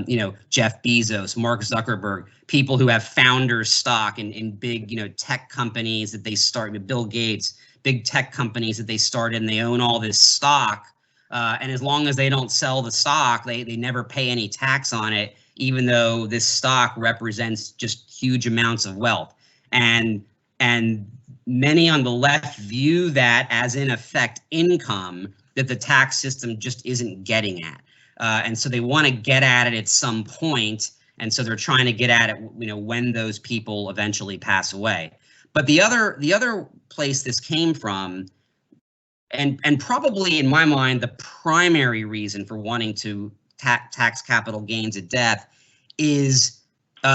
you know, Jeff Bezos, Mark Zuckerberg, people who have founders stock in big, you know, tech companies that they start, Bill Gates, big tech companies that they started, and they own all this stock. And as long as they don't sell the stock, they never pay any tax on it, even though this stock represents just huge amounts of wealth. And many on the left view that as, in effect, income that the tax system just isn't getting at. And so they want to get at it at some point, and so they're trying to get at it, you know, when those people eventually pass away. But the other place this came from, and probably in my mind the primary reason for wanting to tax capital gains at death, is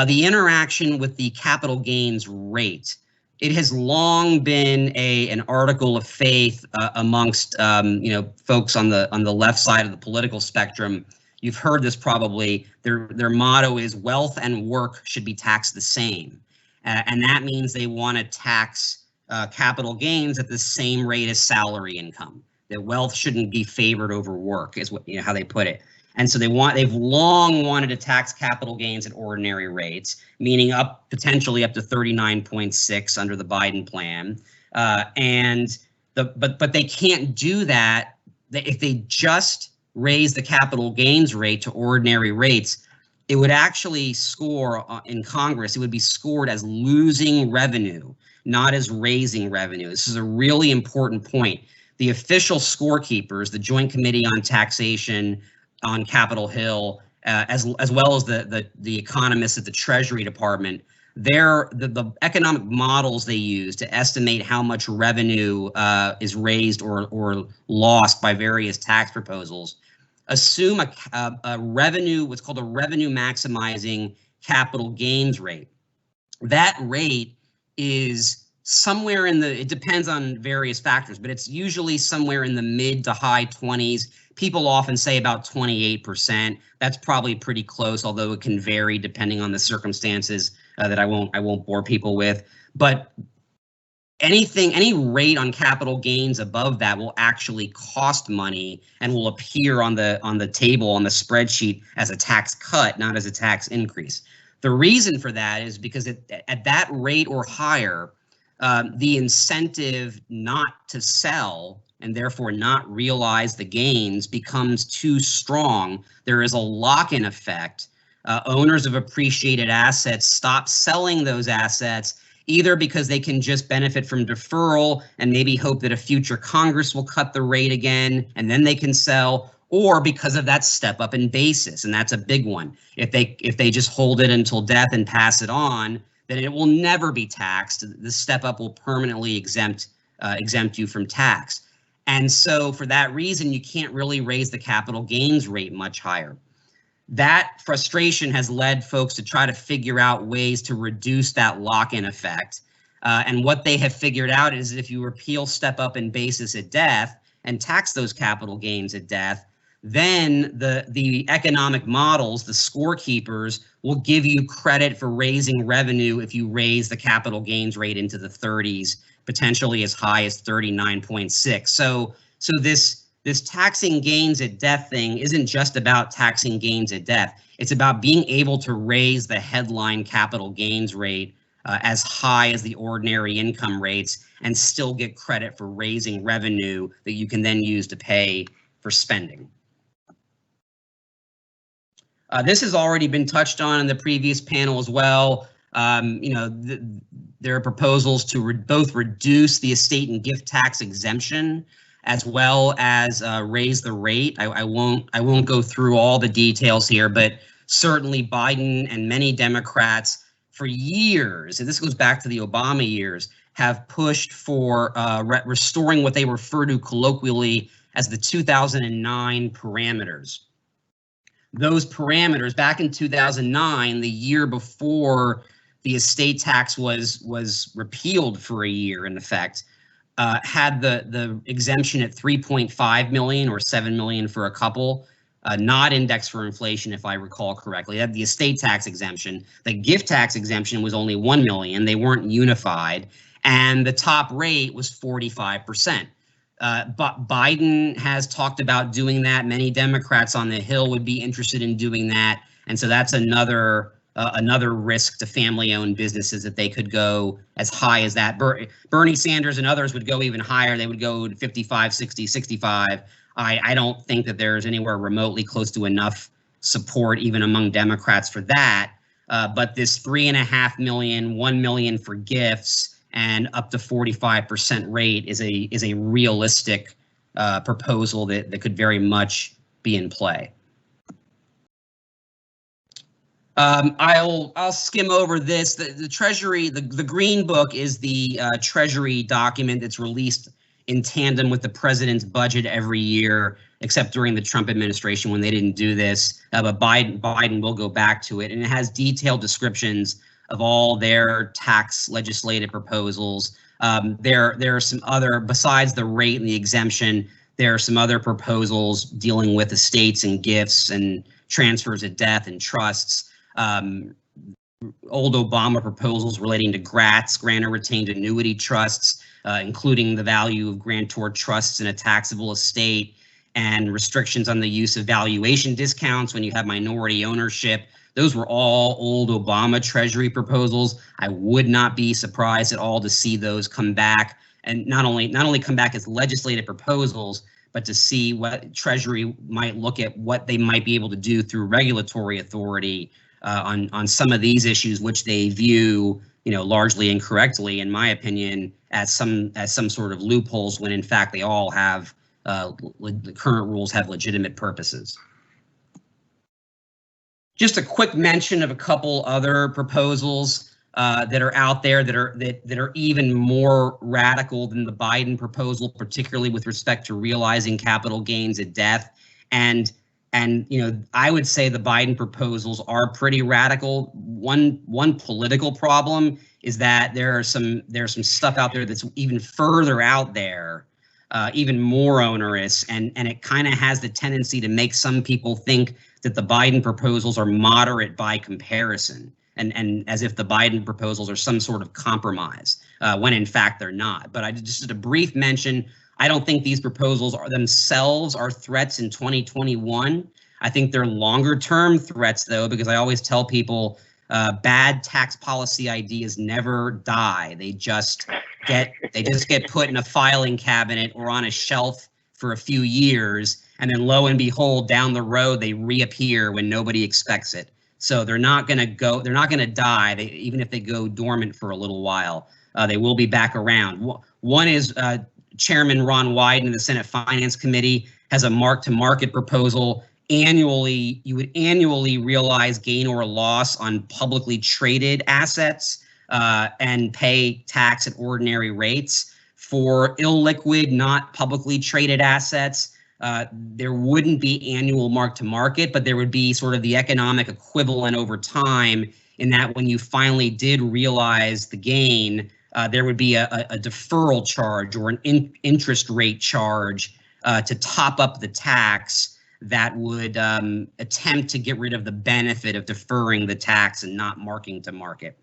the interaction with the capital gains rate. It has long been an article of faith amongst you know, folks on the left side of the political spectrum. You've heard this probably. Their motto is wealth and work should be taxed the same, and that means they want to tax capital gains at the same rate as salary income. That wealth shouldn't be favored over work, is what, you know, how they put it. And so they've long wanted to tax capital gains at ordinary rates, meaning potentially up to 39.6 under the Biden plan. But they can't do that. If they just raise the capital gains rate to ordinary rates, it would actually score in Congress. It would be scored as losing revenue, not as raising revenue. This is a really important point. The official scorekeepers, the Joint Committee on Taxation on Capitol Hill, as well as the economists at the Treasury Department, the economic models they use to estimate how much revenue is raised or lost by various tax proposals assume a revenue, what's called a revenue maximizing capital gains rate. That rate is somewhere it depends on various factors, but it's usually somewhere in the mid to high 20s. People often say about 28%. That's probably pretty close, although it can vary depending on the circumstances that I won't bore people with. But any rate on capital gains above that will actually cost money and will appear on the table, on the spreadsheet, as a tax cut, not as a tax increase. The reason for that is because at that rate or higher, the incentive not to sell and therefore not realize the gains becomes too strong. There is a lock-in effect. Owners of appreciated assets stop selling those assets, either because they can just benefit from deferral and maybe hope that a future Congress will cut the rate again and then they can sell, or because of that step up in basis, and that's a big one. If they just hold it until death and pass it on, then it will never be taxed. The step up will permanently exempt you from tax. And so for that reason, you can't really raise the capital gains rate much higher. That frustration has led folks to try to figure out ways to reduce that lock-in effect. And what they have figured out is if you repeal step up in basis at death and tax those capital gains at death, then the economic models, the scorekeepers, will give you credit for raising revenue if you raise the capital gains rate into the 30s, potentially as high as 39.6. So this taxing gains at death thing isn't just about taxing gains at death. It's about being able to raise the headline capital gains rate as high as the ordinary income rates and still get credit for raising revenue that you can then use to pay for spending. This has already been touched on in the previous panel as well. There are proposals to both reduce the estate and gift tax exemption as well as raise the rate. I won't go through all the details here, but certainly Biden and many Democrats for years, and this goes back to the Obama years, have pushed for restoring what they refer to colloquially as the 2009 parameters. Those parameters back in 2009, the year before the estate tax was repealed for a year, in effect, had the exemption at 3.5 million or 7 million for a couple, not indexed for inflation, if I recall correctly. They had the estate tax exemption. The gift tax exemption was only 1 million. They weren't unified, and the top rate was 45%. But Biden has talked about doing that. Many Democrats on the Hill would be interested in doing that, and so that's another risk to family-owned businesses, that they could go as high as that. Bernie Sanders and others would go even higher. They would go to 55, 60, 65. I don't think that there's anywhere remotely close to enough support even among Democrats for that. But this 3.5 million, 1 million for gifts, and up to 45% rate is a realistic proposal that could very much be in play. I'll skim over this. The Treasury, the Green Book is the Treasury document that's released in tandem with the president's budget every year, except during the Trump administration when they didn't do this. But Biden will go back to it, and it has detailed descriptions of all their tax legislative proposals. There are some other, besides the rate and the exemption, there are some other proposals dealing with estates and gifts and transfers of death and trusts. Old Obama proposals relating to GRATs, grantor retained annuity trusts, including the value of grantor trusts in a taxable estate, and restrictions on the use of valuation discounts when you have minority ownership. Those were all old Obama Treasury proposals. I would not be surprised at all to see those come back, and not only come back as legislative proposals, but to see what Treasury might look at, what they might be able to do through regulatory authority on some of these issues, which they view, largely incorrectly, in my opinion, as some sort of loopholes, when in fact they all have the current rules have legitimate purposes. Just a quick mention of a couple other proposals that are out there that are even more radical than the Biden proposal, particularly with respect to realizing capital gains at death. And I would say the Biden proposals are pretty radical. One political problem is that there's some stuff out there that's even further out there, even more onerous, and it kind of has the tendency to make some people think that the Biden proposals are moderate by comparison, and as if the Biden proposals are some sort of compromise, when in fact they're not. But just a brief mention, I don't think these proposals themselves are threats in 2021. I think they're longer term threats, though, because I always tell people bad tax policy ideas never die. They just get put in a filing cabinet or on a shelf for a few years, and then lo and behold, down the road they reappear when nobody expects it. So they're not going to die. Even if they go dormant for a little while, they will be back around. One is Chairman Ron Wyden in the Senate Finance Committee has a mark-to-market proposal. Annually, you would annually realize gain or loss on publicly traded assets and pay tax at ordinary rates. For illiquid, not publicly traded assets, there wouldn't be annual mark-to-market, but there would be sort of the economic equivalent over time, in that when you finally did realize the gain, there would be a deferral charge or an interest rate charge to top up the tax that would attempt to get rid of the benefit of deferring the tax and not marking to market.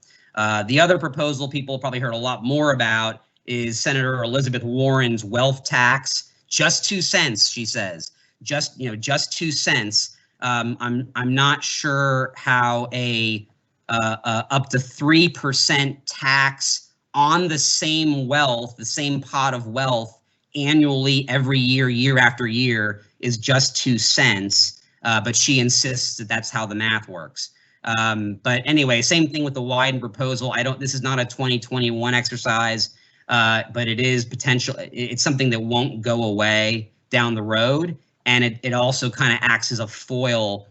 The other proposal people probably heard a lot more about is Senator Elizabeth Warren's wealth tax. Just 2 cents, she says. Just 2 cents. I'm not sure how a up to 3% tax on the same wealth, the same pot of wealth, annually every year, year after year, is just 2 cents. But she insists that that's how the math works. But anyway, same thing with the Wyden proposal. This is not a 2021 exercise. but it is potential. It's something that won't go away down the road, and it also kind of acts as a foil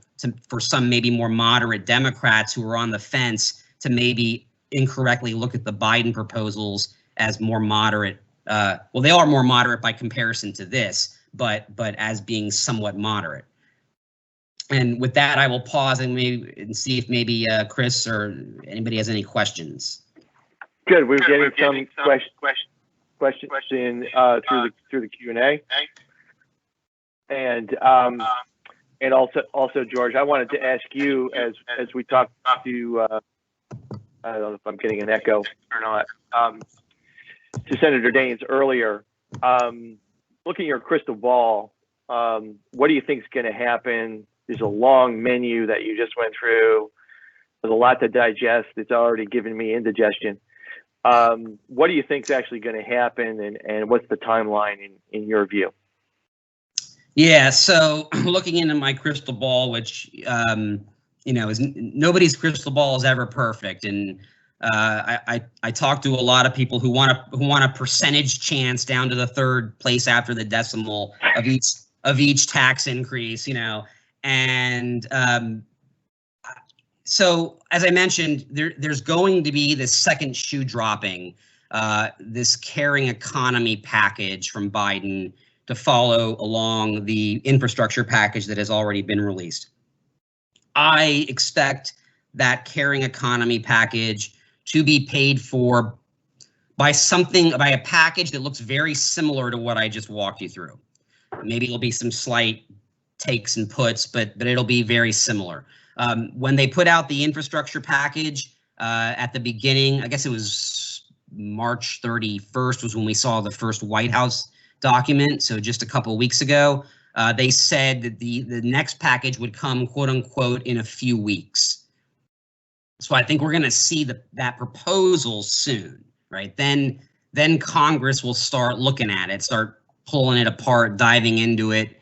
for some maybe more moderate Democrats who are on the fence to maybe incorrectly look at the Biden proposals as more moderate. Well, they are more moderate by comparison to this, but as being somewhat moderate. And with that, I will pause and see if maybe Chris or anybody has any questions. Good. We're getting some questions through the Q&A, and also George, I wanted to ask you as we talked to I don't know if I'm getting an echo or not, to Senator Daines earlier. Looking at your crystal ball, what do you think is going to happen? There's a long menu that you just went through. There's a lot to digest. It's already given me indigestion. What do you think is actually going to happen, and what's the timeline in your view? Yeah, so looking into my crystal ball, which is nobody's crystal ball is ever perfect, and I talk to a lot of people who want a percentage chance down to the third place after the decimal of each tax increase, and so as I mentioned, there's going to be this second shoe dropping, this caring economy package from Biden to follow along the infrastructure package that has already been released. I expect that caring economy package to be paid for by a package that looks very similar to what I just walked you through. Maybe it'll be some slight takes and puts, but it'll be very similar. When they put out the infrastructure package at the beginning, I guess it was March 31st was when we saw the first White House document. So just a couple of weeks ago, they said that the next package would come, quote unquote, in a few weeks. So I think we're going to see that proposal soon, right? Then Congress will start looking at it, start pulling it apart, diving into it,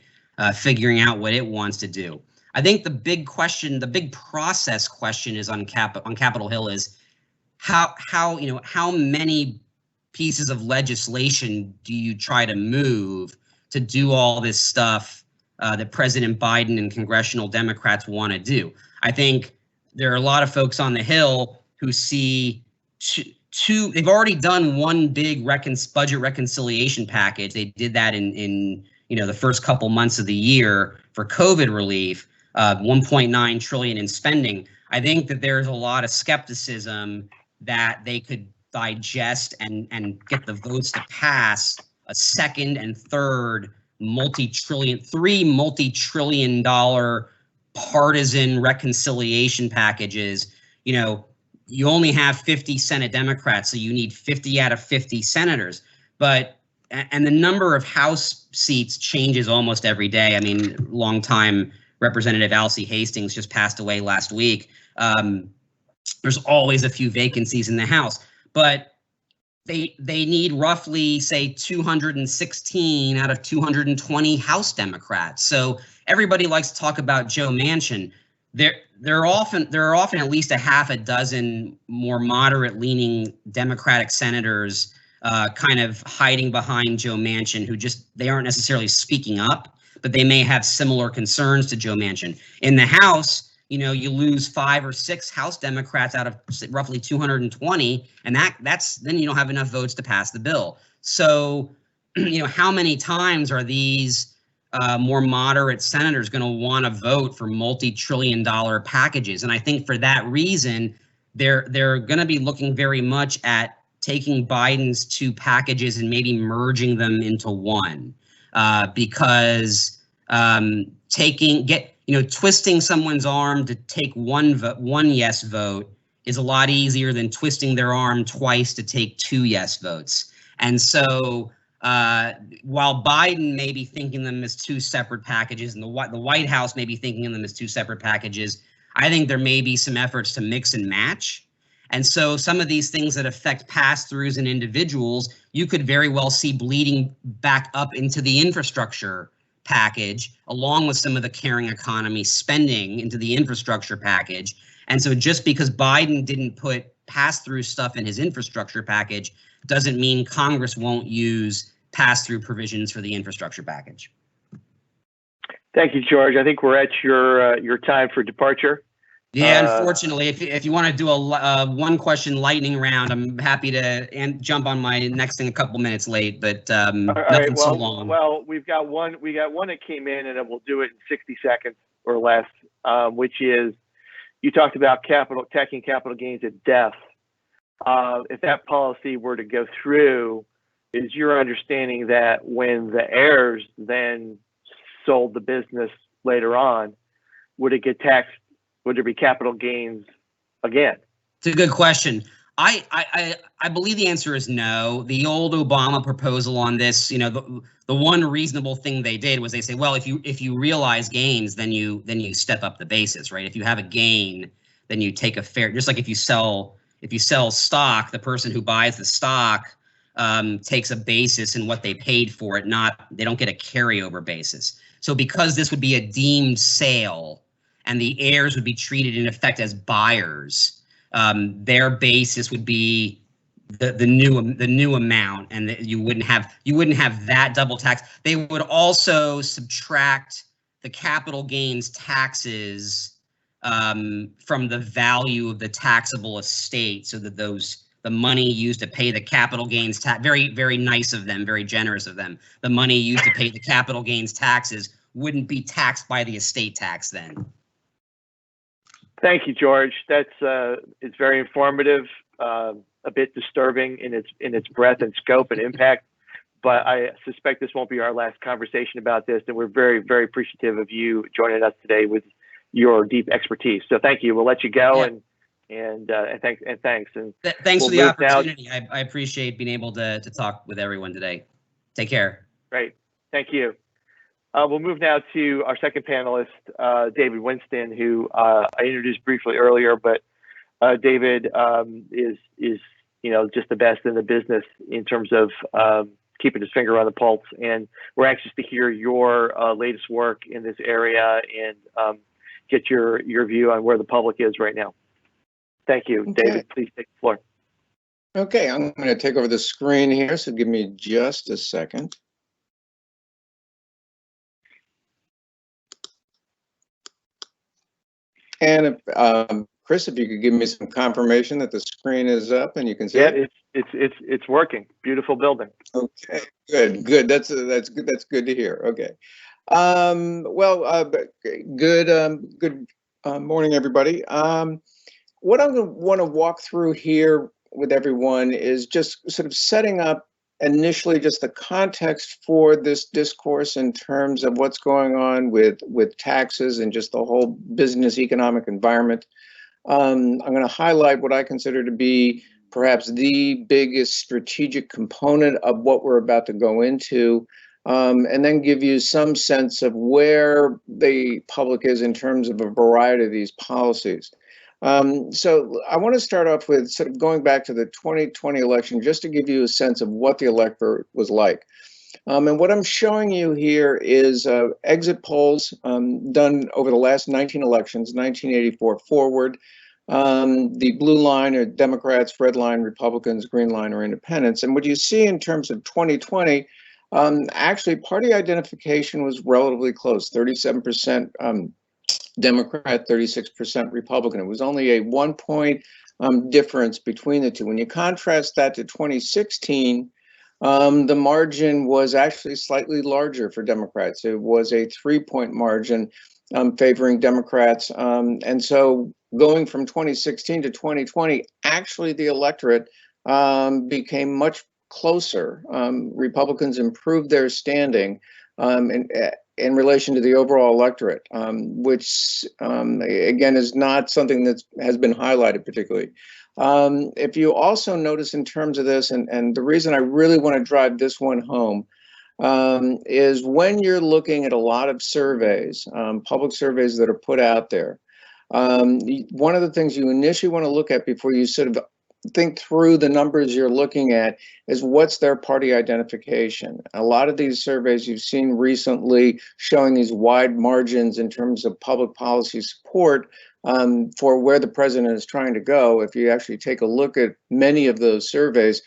figuring out what it wants to do. I think the big question, the big process question is on Capitol Hill is how many pieces of legislation do you try to move to do all this stuff that President Biden and congressional Democrats want to do? I think there are a lot of folks on the Hill who see they've already done one big budget reconciliation package. They did that in the first couple months of the year for COVID relief, 1.9 trillion in spending. I think that there's a lot of skepticism that they could digest and get the votes to pass a second and third three multi-trillion dollar partisan reconciliation packages. You only have 50 Senate Democrats, so you need 50 out of 50 senators. And the number of House seats changes almost every day. I mean, longtime Representative Alcee Hastings just passed away last week. There's always a few vacancies in the House, but they need roughly, say, 216 out of 220 House Democrats. So everybody likes to talk about Joe Manchin. There are often at least a half a dozen more moderate-leaning Democratic senators kind of hiding behind Joe Manchin, who they aren't necessarily speaking up, but they may have similar concerns to Joe Manchin. In the House, you lose 5 or 6 House Democrats out of roughly 220, and then you don't have enough votes to pass the bill. So, how many times are these more moderate senators going to want to vote for multi-trillion-dollar packages? And I think for that reason, they're going to be looking very much at taking Biden's 2 packages and maybe merging them into one, because twisting someone's arm to take one yes vote is a lot easier than twisting their arm twice to take 2 yes votes. And so while Biden may be thinking them as 2 separate packages and the White House may be thinking of them as 2 separate packages, I think there may be some efforts to mix and match. And so some of these things that affect pass-throughs and individuals, you could very well see bleeding back up into the infrastructure package, along with some of the caring economy spending into the infrastructure package. And so just because Biden didn't put pass-through stuff in his infrastructure package doesn't mean Congress won't use pass-through provisions for the infrastructure package. Thank you, George. I think we're at your time for departure. Yeah, unfortunately, if you want to do a one question lightning round, I'm happy to jump on my next thing a couple minutes late, but all right, nothing well, so long. Well, we got one that came in, and we'll do it in 60 seconds or less, which is, you talked about taxing capital gains at death. If that policy were to go through, is your understanding that when the heirs then sold the business later on, would it get taxed? Would there be capital gains again? It's a good question. I believe the answer is no. The old Obama proposal on this, you know, the one reasonable thing they did was they say, well, if you realize gains, then you step up the basis, right? If you have a gain, then you take a fair, just like if you sell stock, the person who buys the stock takes a basis in what they paid for it, they don't get a carryover basis. So because this would be a deemed sale and the heirs would be treated in effect as buyers, their basis would be the new amount, and you wouldn't have that double tax. They would also subtract the capital gains taxes from the value of the taxable estate, so that the money used to pay the capital gains tax, very, very nice of them, very generous of them, the money used to pay the capital gains taxes wouldn't be taxed by the estate tax then. Thank you, George. That's it's very informative, a bit disturbing in its breadth and scope and impact, but I suspect this won't be our last conversation about this, and we're very, very appreciative of you joining us today with your deep expertise. So thank you. We'll let you go, and thanks. And thanks for the opportunity. I appreciate being able to talk with everyone today. Take care. Great. Thank you. We'll move now to our second panelist, David Winston, who I introduced briefly earlier, but David is just the best in the business in terms of keeping his finger on the pulse, and we're anxious to hear your latest work in this area and get your view on where the public is right now. Thank you, okay. David. Please take the floor. Okay, I'm going to take over the screen here, so give me just a second. And Chris, if you could give me some confirmation that the screen is up and you can see it. Yeah, it's working. Beautiful building. Okay, good. That's good. That's good to hear. Okay. Good morning, everybody. What I'm going to want to walk through here with everyone is just sort of setting up initially just the context for this discourse in terms of what's going on with taxes and just the whole business economic environment. I'm going to highlight what I consider to be perhaps the biggest strategic component of what we're about to go into, and then give you some sense of where the public is in terms of a variety of these policies. So I want to start off with sort of going back to the 2020 election, just to give you a sense of what the electorate was like. And what I'm showing you here is exit polls done over the last 19 elections, 1984 forward. The blue line are Democrats, red line Republicans, green line are independents. And what you see in terms of 2020, actually party identification was relatively close, 37% Democrat, 36% Republican. It was only a 1 point difference between the two. When you contrast that to 2016, the margin was actually slightly larger for Democrats. It was a 3-point margin favoring Democrats. And so going from 2016 to 2020, actually the electorate became much closer. Republicans improved their standing in relation to the overall electorate, which again is not something that has been highlighted particularly. If you also notice in terms of this, and the reason I really want to drive this one home is when you're looking at a lot of surveys, public surveys that are put out there, one of the things you initially want to look at before you sort of think through the numbers you're looking at is what's their party identification. A lot of these surveys you've seen recently showing these wide margins in terms of public policy support for where the president is trying to go. If you actually take a look at many of those surveys,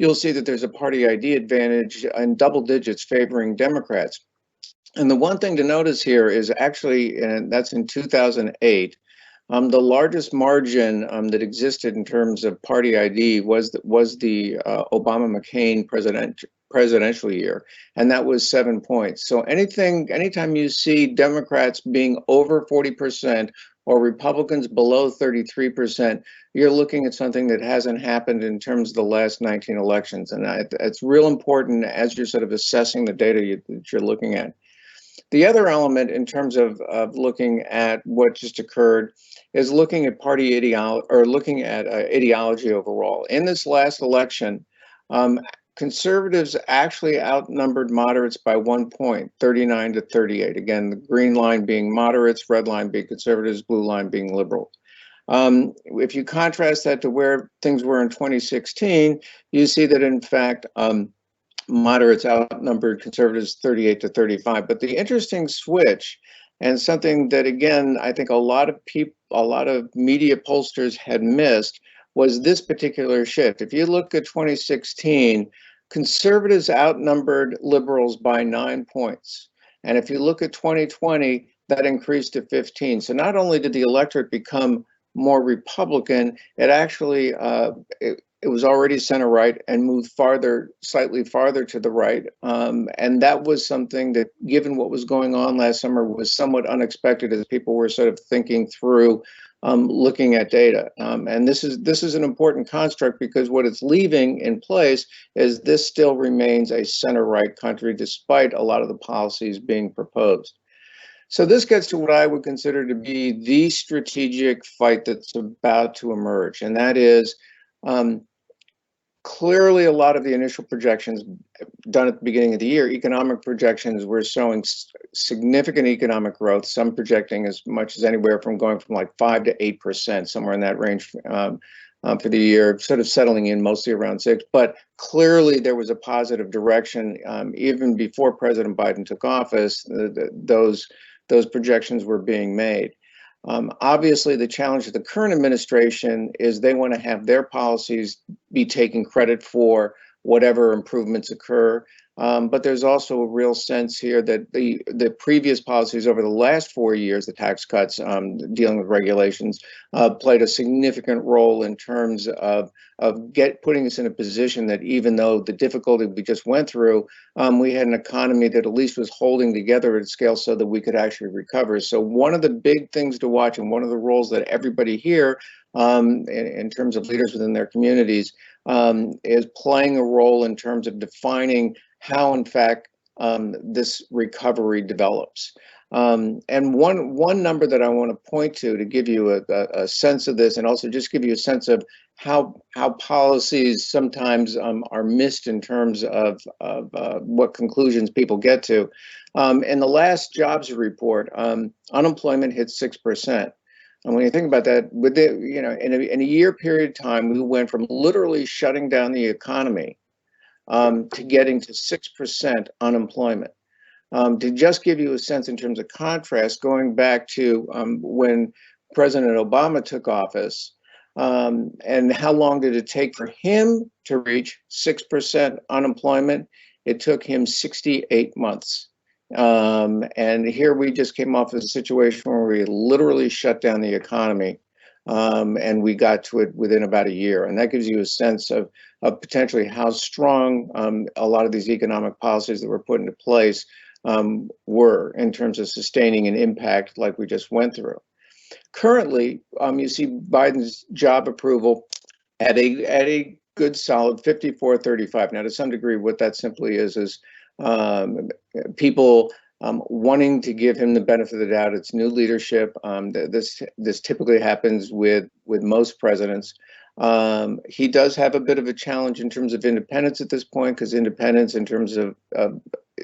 you'll see that there's a party ID advantage in double digits favoring Democrats. And the one thing to notice here is actually, and that's in 2008, the largest margin that existed in terms of party ID was the Obama-McCain presidential year, and that was 7 points. So anytime you see Democrats being over 40% or Republicans below 33%, you're looking at something that hasn't happened in terms of the last 19 elections, and it's real important as you're sort of assessing the data that you're looking at. The other element in terms of looking at what just occurred is looking at party ideology, or looking at ideology overall. In this last election, conservatives actually outnumbered moderates by 1 point, 39 to 38. Again, the green line being moderates, red line being conservatives, blue line being liberal. If you contrast that to where things were in 2016, you see that in fact, moderates outnumbered conservatives 38 to 35. But the interesting switch, and something that again I think a lot of media pollsters had missed, was this particular shift. If you look at 2016, conservatives outnumbered liberals by 9 points, and if you look at 2020, that increased to 15. So not only did the electorate become more Republican, it actually it was already center right and moved slightly farther to the right. And that was something that, given what was going on last summer, was somewhat unexpected as people were sort of thinking through looking at data. And this is an important construct, because what it's leaving in place is this still remains a center right country despite a lot of the policies being proposed. So this gets to what I would consider to be the strategic fight that's about to emerge, and that is clearly a lot of the initial projections done at the beginning of the year, economic projections, were showing significant economic growth, some projecting as much as anywhere from going from like 5 to 8%, somewhere in that range for the year, sort of settling in mostly around 6. But clearly there was a positive direction. Even before President Biden took office, those projections were being made. Obviously, the challenge of the current administration is they want to have their policies be taking credit for whatever improvements occur. But there's also a real sense here that the previous policies over the last 4 years, the tax cuts, dealing with regulations, played a significant role in terms of putting us in a position that, even though the difficulty we just went through, we had an economy that at least was holding together at scale so that we could actually recover. So one of the big things to watch, and one of the roles that everybody here, in terms of leaders within their communities, is playing a role in terms of defining how, in fact, this recovery develops. And one number that I want to point to give you a sense of this, and also just give you a sense of how policies sometimes are missed in terms of what conclusions people get to. In the last jobs report, unemployment hit 6%. And when you think about that, in a year period of time, we went from literally shutting down the economy to getting to 6% unemployment. To just give you a sense in terms of contrast, going back to when President Obama took office, and how long did it take for him to reach 6% unemployment? It took him 68 months. And here we just came off of a situation where we literally shut down the economy, and we got to it within about a year. And that gives you a sense of potentially how strong a lot of these economic policies that were put into place were in terms of sustaining an impact like we just went through. Currently, you see Biden's job approval at a good solid 54-35. Now, to some degree, what that simply is people wanting to give him the benefit of the doubt. It's new leadership. This typically happens with most presidents. He does have a bit of a challenge in terms of independence at this point, because independence in terms of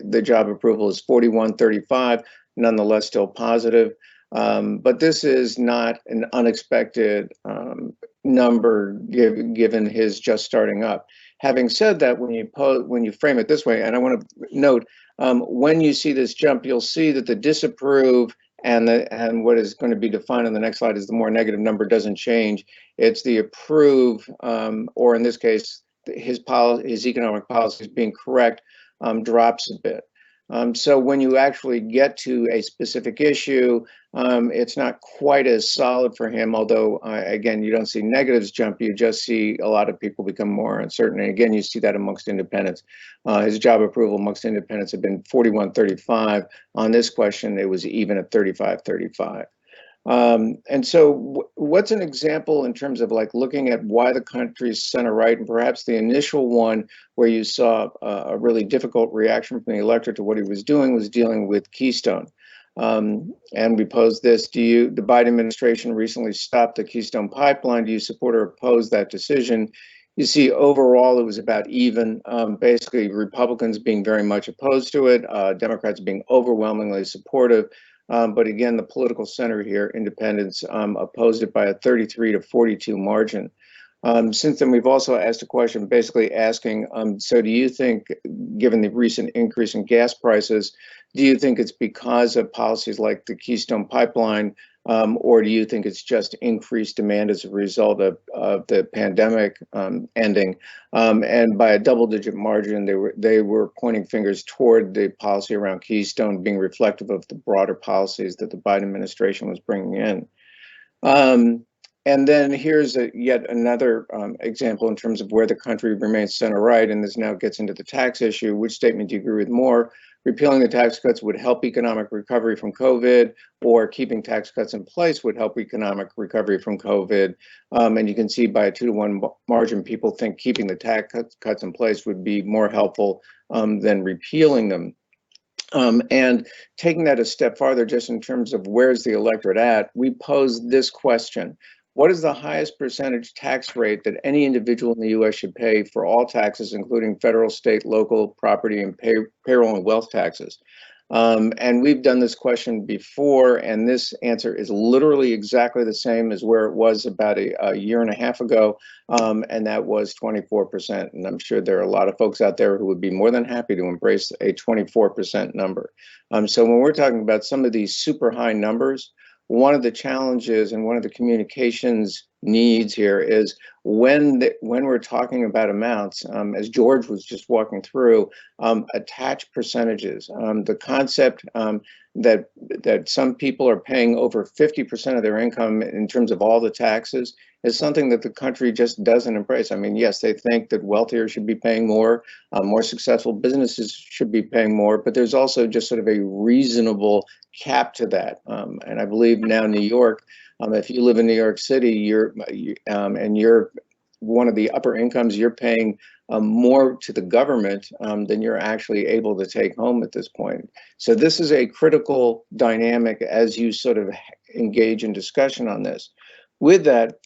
the job approval is 41-35, nonetheless still positive. But this is not an unexpected number given his just starting up. Having said that, when you frame it this way, and I want to note, when you see this jump, you'll see that the disapprove and what is going to be defined on the next slide is the more negative number doesn't change. It's the approve, or in this case, his economic policies being correct drops a bit. So when you actually get to a specific issue, it's not quite as solid for him, although, again, you don't see negatives jump, you just see a lot of people become more uncertain. And again, you see that amongst independents. His job approval amongst independents have been 41-35. On this question, it was even at 35-35. And so what's an example in terms of like looking at why the country's center right, and perhaps the initial one where you saw a really difficult reaction from the electorate to what he was doing was dealing with Keystone. And we posed this, the Biden administration recently stopped the Keystone pipeline. Do you support or oppose that decision? You see, overall, it was about even, basically Republicans being very much opposed to it, Democrats being overwhelmingly supportive. But again, the political center here, independents, opposed it by a 33-42 margin. Since then, we've also asked a question basically asking, so do you think, given the recent increase in gas prices, do you think it's because of policies like the Keystone Pipeline, or do you think it's just increased demand as a result of the pandemic ending? And by a double-digit margin, they were pointing fingers toward the policy around Keystone being reflective of the broader policies that the Biden administration was bringing in. And then here's yet another example in terms of where the country remains center right, and this now gets into the tax issue. Which statement do you agree with more? Repealing the tax cuts would help economic recovery from COVID, or keeping tax cuts in place would help economic recovery from COVID. And you can see by a 2-to-1 margin, people think keeping the tax cuts in place would be more helpful than repealing them. And taking that a step farther, just in terms of where's the electorate at, we posed this question. What is the highest percentage tax rate that any individual in the U.S. should pay for all taxes, including federal, state, local, property, and payroll and wealth taxes? And we've done this question before, and this answer is literally exactly the same as where it was about a year and a half ago, and that was 24%. And I'm sure there are a lot of folks out there who would be more than happy to embrace a 24% number. So when we're talking about some of these super high numbers, one of the challenges and one of the communications needs here is when we're talking about amounts, as George was just walking through, attach percentages. The concept that some people are paying over 50% of their income in terms of all the taxes is something that the country just doesn't embrace. I mean, yes, they think that wealthier should be paying more successful businesses should be paying more, but there's also just sort of a reasonable cap to that. And I believe now New York, if you live in New York City, and you're one of the upper incomes, you're paying more to the government than you're actually able to take home at this point. So this is a critical dynamic as you sort of engage in discussion on this. With that,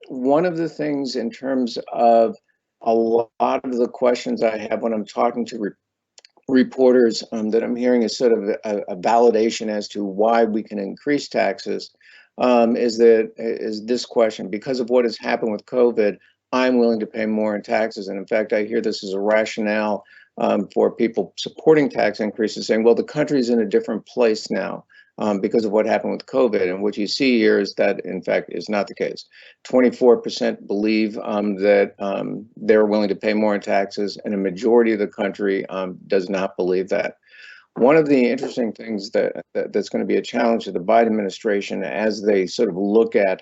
one of the things in terms of a lot of the questions I have when I'm talking to reporters that I'm hearing is sort of a validation as to why we can increase taxes, is this question: because of what has happened with COVID, I'm willing to pay more in taxes. And in fact, I hear this as a rationale for people supporting tax increases, saying, well, the country's in a different place now because of what happened with COVID. And what you see here is that, in fact, is not the case. 24% believe that they're willing to pay more in taxes, and a majority of the country does not believe that. One of the interesting things that's going to be a challenge to the Biden administration as they sort of look at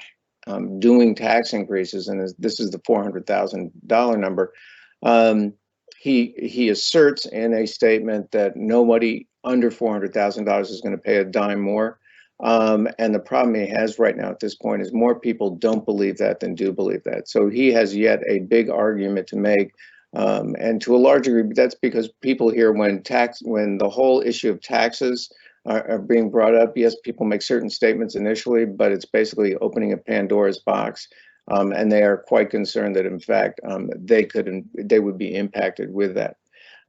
doing tax increases, and this is the $400,000 number, he asserts in a statement that nobody under $400,000 is going to pay a dime more. And the problem he has right now at this point is more people don't believe that than do believe that. So he has yet a big argument to make. And to a large degree, that's because people here, when the whole issue of taxes are being brought up, yes, people make certain statements initially, but it's basically opening a Pandora's box. And they are quite concerned that, in fact, they would be impacted with that.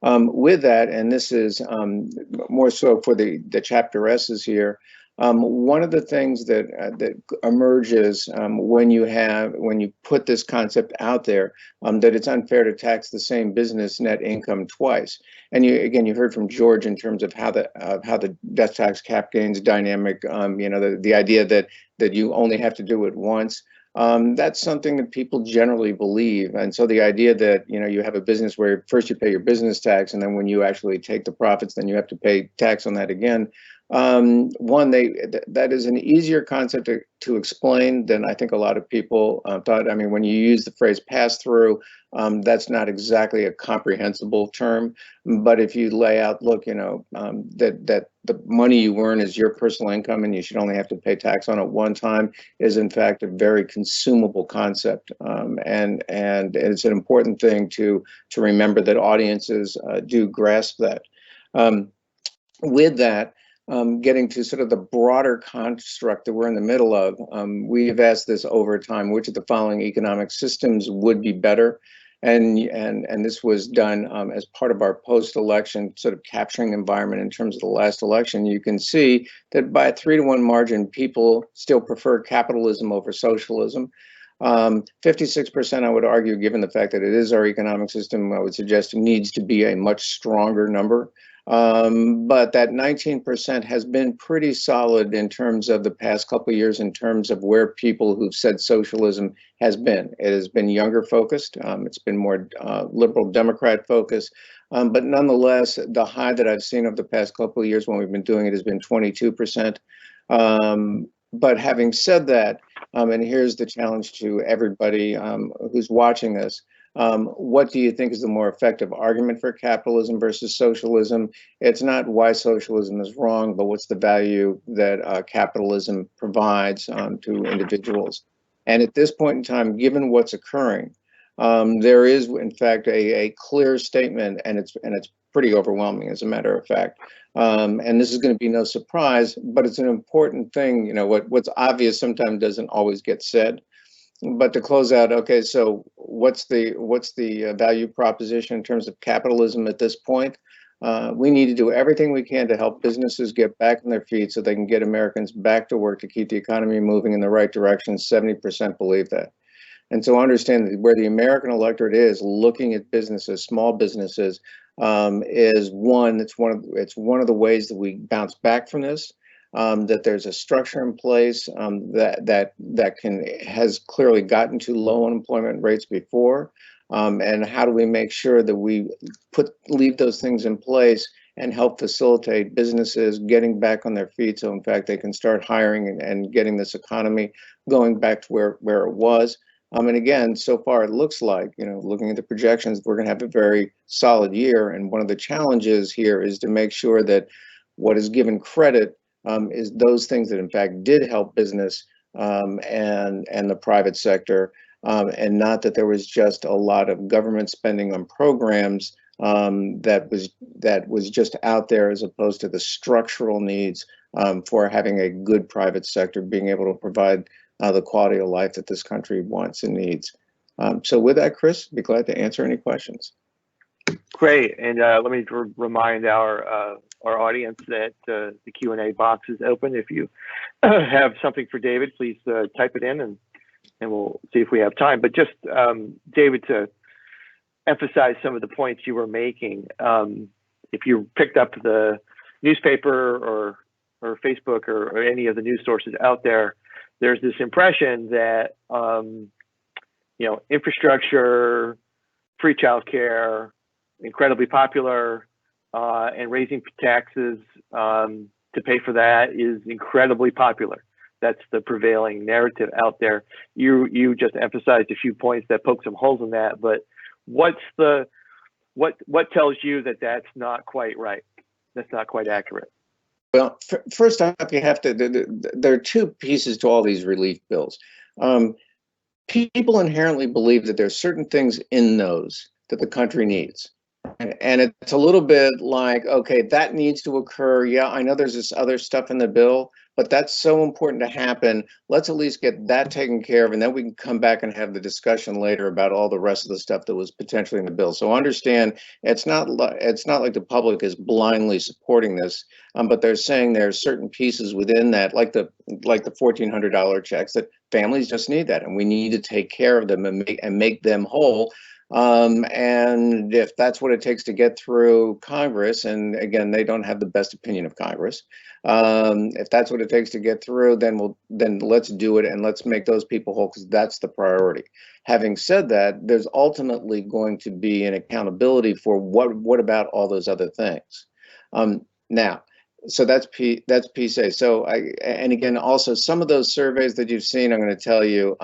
And this is more so for the chapter S's here. One of the things that emerges when you put this concept out there, that it's unfair to tax the same business net income twice. And you heard from George in terms of how the death tax cap gains dynamic. The idea that you only have to do it once. That's something that people generally believe. And so the idea that, you have a business where first you pay your business tax, and then when you actually take the profits, then you have to pay tax on that again. That is an easier concept to explain than I think a lot of people thought. I mean, when you use the phrase pass through, that's not exactly a comprehensible term. But if you lay out, look, that the money you earn is your personal income and you should only have to pay tax on it one time is in fact a very consumable concept. And it's an important thing to remember that audiences do grasp that. With that, getting to sort of the broader construct that we're in the middle of, we've asked this over time, which of the following economic systems would be better? And this was done as part of our post-election sort of capturing environment in terms of the last election. You can see that by a 3-to-1 margin, people still prefer capitalism over socialism. 56%, I would argue, given the fact that it is our economic system, I would suggest it needs to be a much stronger number. But that 19% has been pretty solid in terms of the past couple of years, in terms of where people who've said socialism has been. It has been younger focused. It's been more liberal Democrat focused. But nonetheless, the high that I've seen over the past couple of years when we've been doing it has been 22%. But having said that, and here's the challenge to everybody who's watching this, what do you think is the more effective argument for capitalism versus socialism? It's not why socialism is wrong, but what's the value that capitalism provides to individuals. And at this point in time, given what's occurring, there is, in fact, a clear statement, and it's pretty overwhelming, as a matter of fact. And this is going to be no surprise, but it's an important thing. What's obvious sometimes doesn't always get said. But to close out, okay, so what's the value proposition in terms of capitalism at this point? We need to do everything we can to help businesses get back on their feet so they can get Americans back to work to keep the economy moving in the right direction. 70% believe that. And so understand that where the American electorate is looking at businesses, small businesses, is one. It's one of the ways that we bounce back from this. That there's a structure in place that has clearly gotten to low unemployment rates before, and how do we make sure that we leave those things in place and help facilitate businesses getting back on their feet, so in fact they can start hiring and getting this economy going back to where it was. And again, so far it looks like, looking at the projections, we're going to have a very solid year. And one of the challenges here is to make sure that what is given credit is those things that in fact did help business and the private sector, and not that there was just a lot of government spending on programs that was just out there, as opposed to the structural needs for having a good private sector being able to provide the quality of life that this country wants and needs. So with that, Chris, be glad to answer any questions. Great, and let me remind our audience that the Q&A box is open. If you have something for David, please type it in, and we'll see if we have time. But just, David, to emphasize some of the points you were making, if you picked up the newspaper or Facebook or any of the news sources out there, there's this impression that infrastructure, free childcare, incredibly popular, and raising taxes to pay for that is incredibly popular. That's the prevailing narrative out there. You just emphasized a few points that poke some holes in that, but what tells you that that's not quite right? That's not quite accurate. Well, first off, you have to. There are two pieces to all these relief bills. People inherently believe that there's certain things in those that the country needs. And it's a little bit like, okay, that needs to occur. Yeah, I know there's this other stuff in the bill, but that's so important to happen. Let's at least get that taken care of, and then we can come back and have the discussion later about all the rest of the stuff that was potentially in the bill. So understand, it's not like the public is blindly supporting this, but they're saying there are certain pieces within that, like the $1,400 checks, that families just need that, and we need to take care of them and make them whole. And if that's what it takes to get through Congress, and again, they don't have the best opinion of Congress. If that's what it takes to get through, then let's do it and let's make those people whole, because that's the priority. Having said that, there's ultimately going to be an accountability for what about all those other things. Now, so that's piece A. So and again, also some of those surveys that you've seen, I'm going to tell you,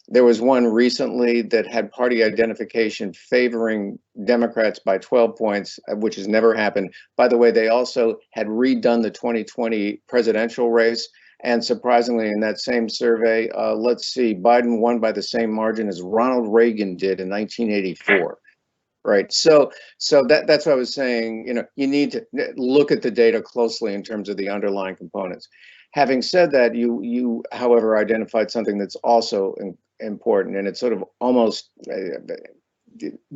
there was one recently that had party identification favoring Democrats by 12 points, which has never happened. By the way, they also had redone the 2020 presidential race. And surprisingly, in that same survey, let's see, Biden won by the same margin as Ronald Reagan did in 1984. Right. So that's what I was saying. You need to look at the data closely in terms of the underlying components. Having said that, you however identified something that's also important, and it's sort of almost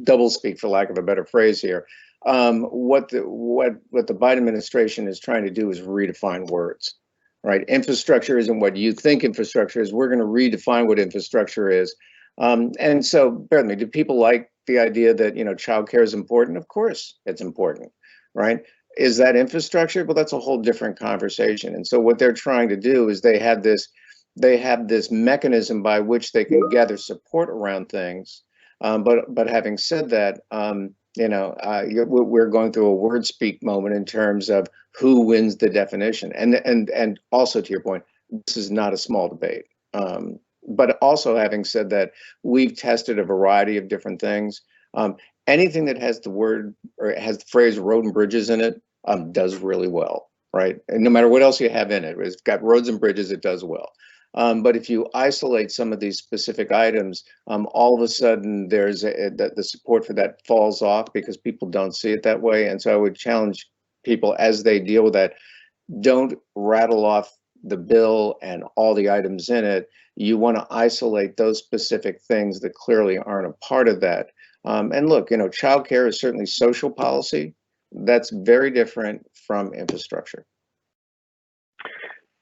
double speak, for lack of a better phrase here. What the Biden administration is trying to do is redefine words. Right. Infrastructure isn't what you think infrastructure is. We're going to redefine what infrastructure is. And so, bear with me, do people like the idea that, childcare is important? Of course it's important, right? Is that infrastructure? Well, that's a whole different conversation. And so what they're trying to do is they have this mechanism by which they can gather support around things. But having said that, we're going through a word speak moment in terms of who wins the definition. And also, to your point, this is not a small debate. But also, having said that, we've tested a variety of different things. Anything that has the word or has the phrase road and bridges in it does really well, right? And no matter what else you have in it, it's got roads and bridges, it does well. But if you isolate some of these specific items, all of a sudden the support for that falls off because people don't see it that way. And so I would challenge people as they deal with that, don't rattle off the bill and all the items in it. You want to isolate those specific things that clearly aren't a part of that. And look, childcare is certainly social policy. That's very different from infrastructure.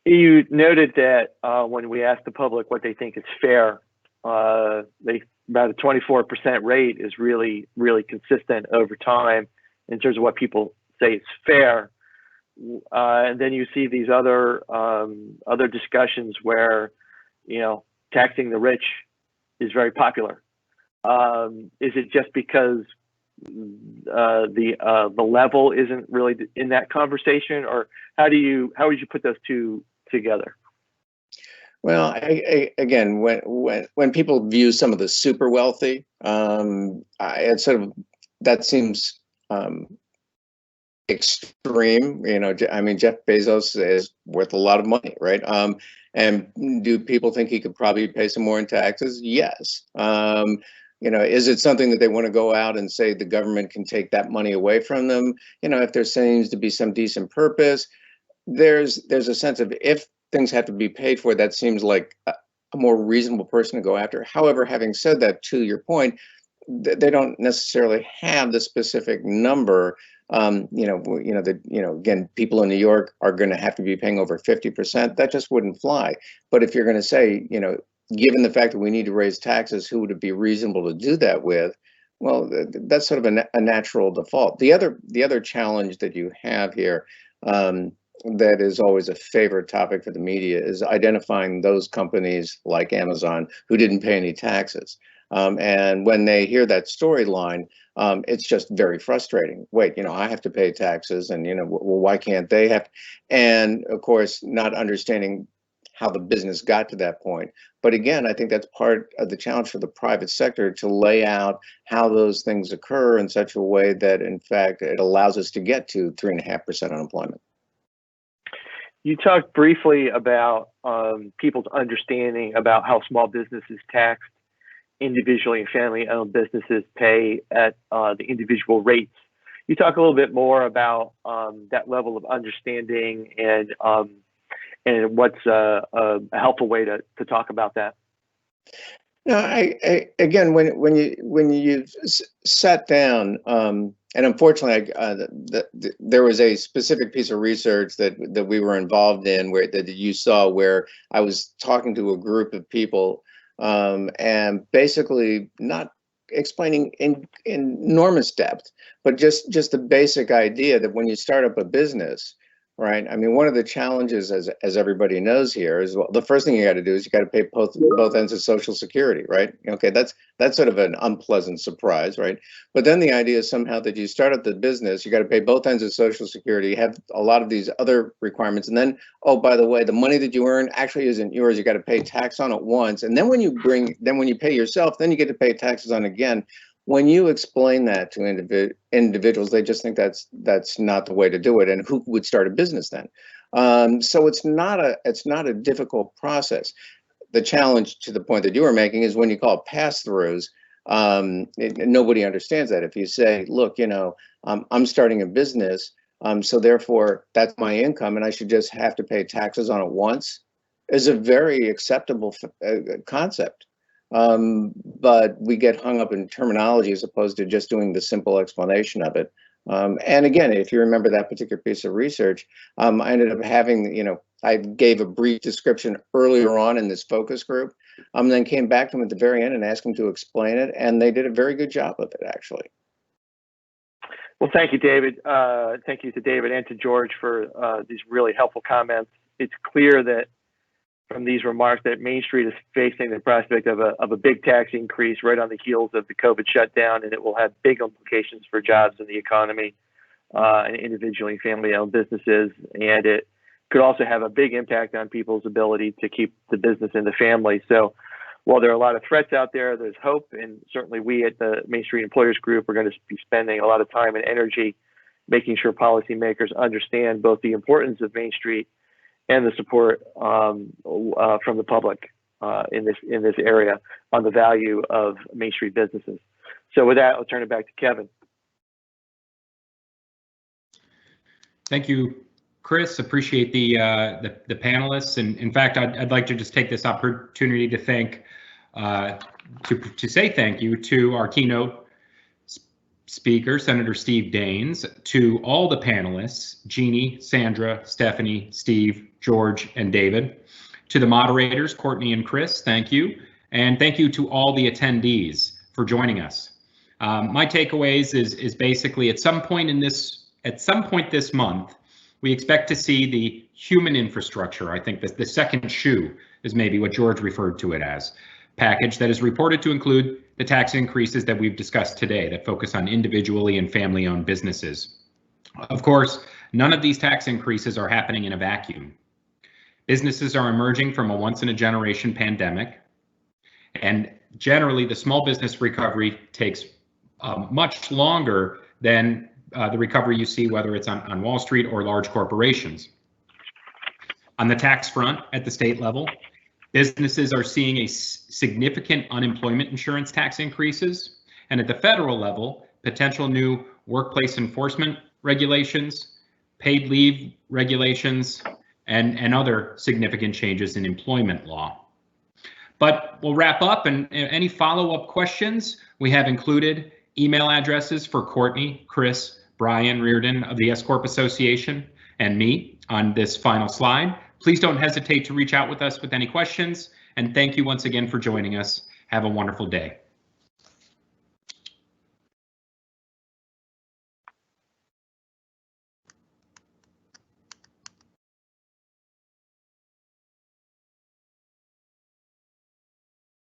You noted that when we asked the public what they think is fair, about a 24% rate is really, really consistent over time in terms of what people say is fair. And then you see these other discussions where, taxing the rich is very popular. Is it just because the level isn't really in that conversation, or how would you put those two together? Well, again, when people view some of the super wealthy, it's sort of, that seems extreme. I mean, Jeff Bezos is worth a lot of money, right? And do people think he could probably pay some more in taxes? Yes. Is it something that they want to go out and say the government can take that money away from them? If there seems to be some decent purpose, there's a sense of, if things have to be paid for, that seems like a more reasonable person to go after. However, having said that, to your point, they don't necessarily have the specific number. Again, people in New York are going to have to be paying over 50%. That just wouldn't fly. But if you're going to say, given the fact that we need to raise taxes, who would it be reasonable to do that with? Well, that's sort of a natural default. The other challenge that you have here, that is always a favorite topic for the media, is identifying those companies like Amazon who didn't pay any taxes. And when they hear that storyline, it's just very frustrating. Wait, I have to pay taxes, and well, why can't they have? And of course, not understanding how the business got to that point. But again, I think that's part of the challenge for the private sector, to lay out how those things occur in such a way that, in fact, it allows us to get to 3.5% unemployment. You talked briefly about people's understanding about how small business is taxed. Individually and family-owned businesses pay at the individual rates. You talk a little bit more about that level of understanding and what's a helpful way to talk about that. No, again, when you sat down, and unfortunately, there was a specific piece of research that we were involved in that you saw, where I was talking to a group of people, and basically not explaining in enormous depth, but just the basic idea that when you start up a business, right? I mean, one of the challenges, as everybody knows here, is, well, the first thing you got to do is you got to pay both ends of Social Security, right? Okay, that's sort of an unpleasant surprise, right? But then the idea is somehow that you start up the business, you got to pay both ends of Social Security, you have a lot of these other requirements, and then, oh, by the way, the money that you earn actually isn't yours. You got to pay tax on it once, and then when you pay yourself, then you get to pay taxes on again. When you explain that to individuals, they just think that's not the way to do it, and who would start a business then? So it's not a difficult process. The challenge, to the point that you were making, is when you call pass-throughs. Nobody understands that. If you say, look, I'm starting a business, so therefore that's my income, and I should just have to pay taxes on it once, is a very acceptable concept. But we get hung up in terminology as opposed to just doing the simple explanation of it. And again, if you remember that particular piece of research, I ended up having, I gave a brief description earlier on in this focus group, then came back to them at the very end and asked them to explain it, and they did a very good job of it, actually. Well, thank you, David. Thank you to David and to George for these really helpful comments. It's clear that from these remarks that Main Street is facing the prospect of a big tax increase right on the heels of the COVID shutdown, and it will have big implications for jobs in the economy and individually and family-owned businesses. And it could also have a big impact on people's ability to keep the business in the family. So while there are a lot of threats out there, there's hope, and certainly we at the Main Street Employers Group are going to be spending a lot of time and energy making sure policymakers understand both the importance of Main Street and the support from the public in this area on the value of Main Street businesses. So with that, I'll turn it back to Kevin. Thank you, Chris. Appreciate the panelists, and in fact, I'd like to just take this opportunity to thank to say thank you to our keynote speaker, Senator Steve Daines, to all the panelists, Jeannie, Sandra, Stephanie, Steve, George, and David, to the moderators, Courtney and Chris, thank you, and thank you to all the attendees for joining us. My takeaways is basically at some point this month, we expect to see the human infrastructure, I think the second shoe is maybe what George referred to it as, package that is reported to include the tax increases that we've discussed today that focus on individually and family-owned businesses. Of course, none of these tax increases are happening in a vacuum. Businesses are emerging from a once-in-a-generation pandemic, and generally the small business recovery takes much longer than the recovery you see whether it's on Wall Street or large corporations. On the tax front at the state level, businesses are seeing a significant unemployment insurance tax increases, and at the federal level, potential new workplace enforcement regulations, paid leave regulations, and other significant changes in employment law. But we'll wrap up, and any follow-up questions, we have included email addresses for Courtney, Chris, Brian Reardon of the S-CORP Association, and me on this final slide. Please don't hesitate to reach out with us with any questions, and thank you once again for joining us. Have a wonderful day.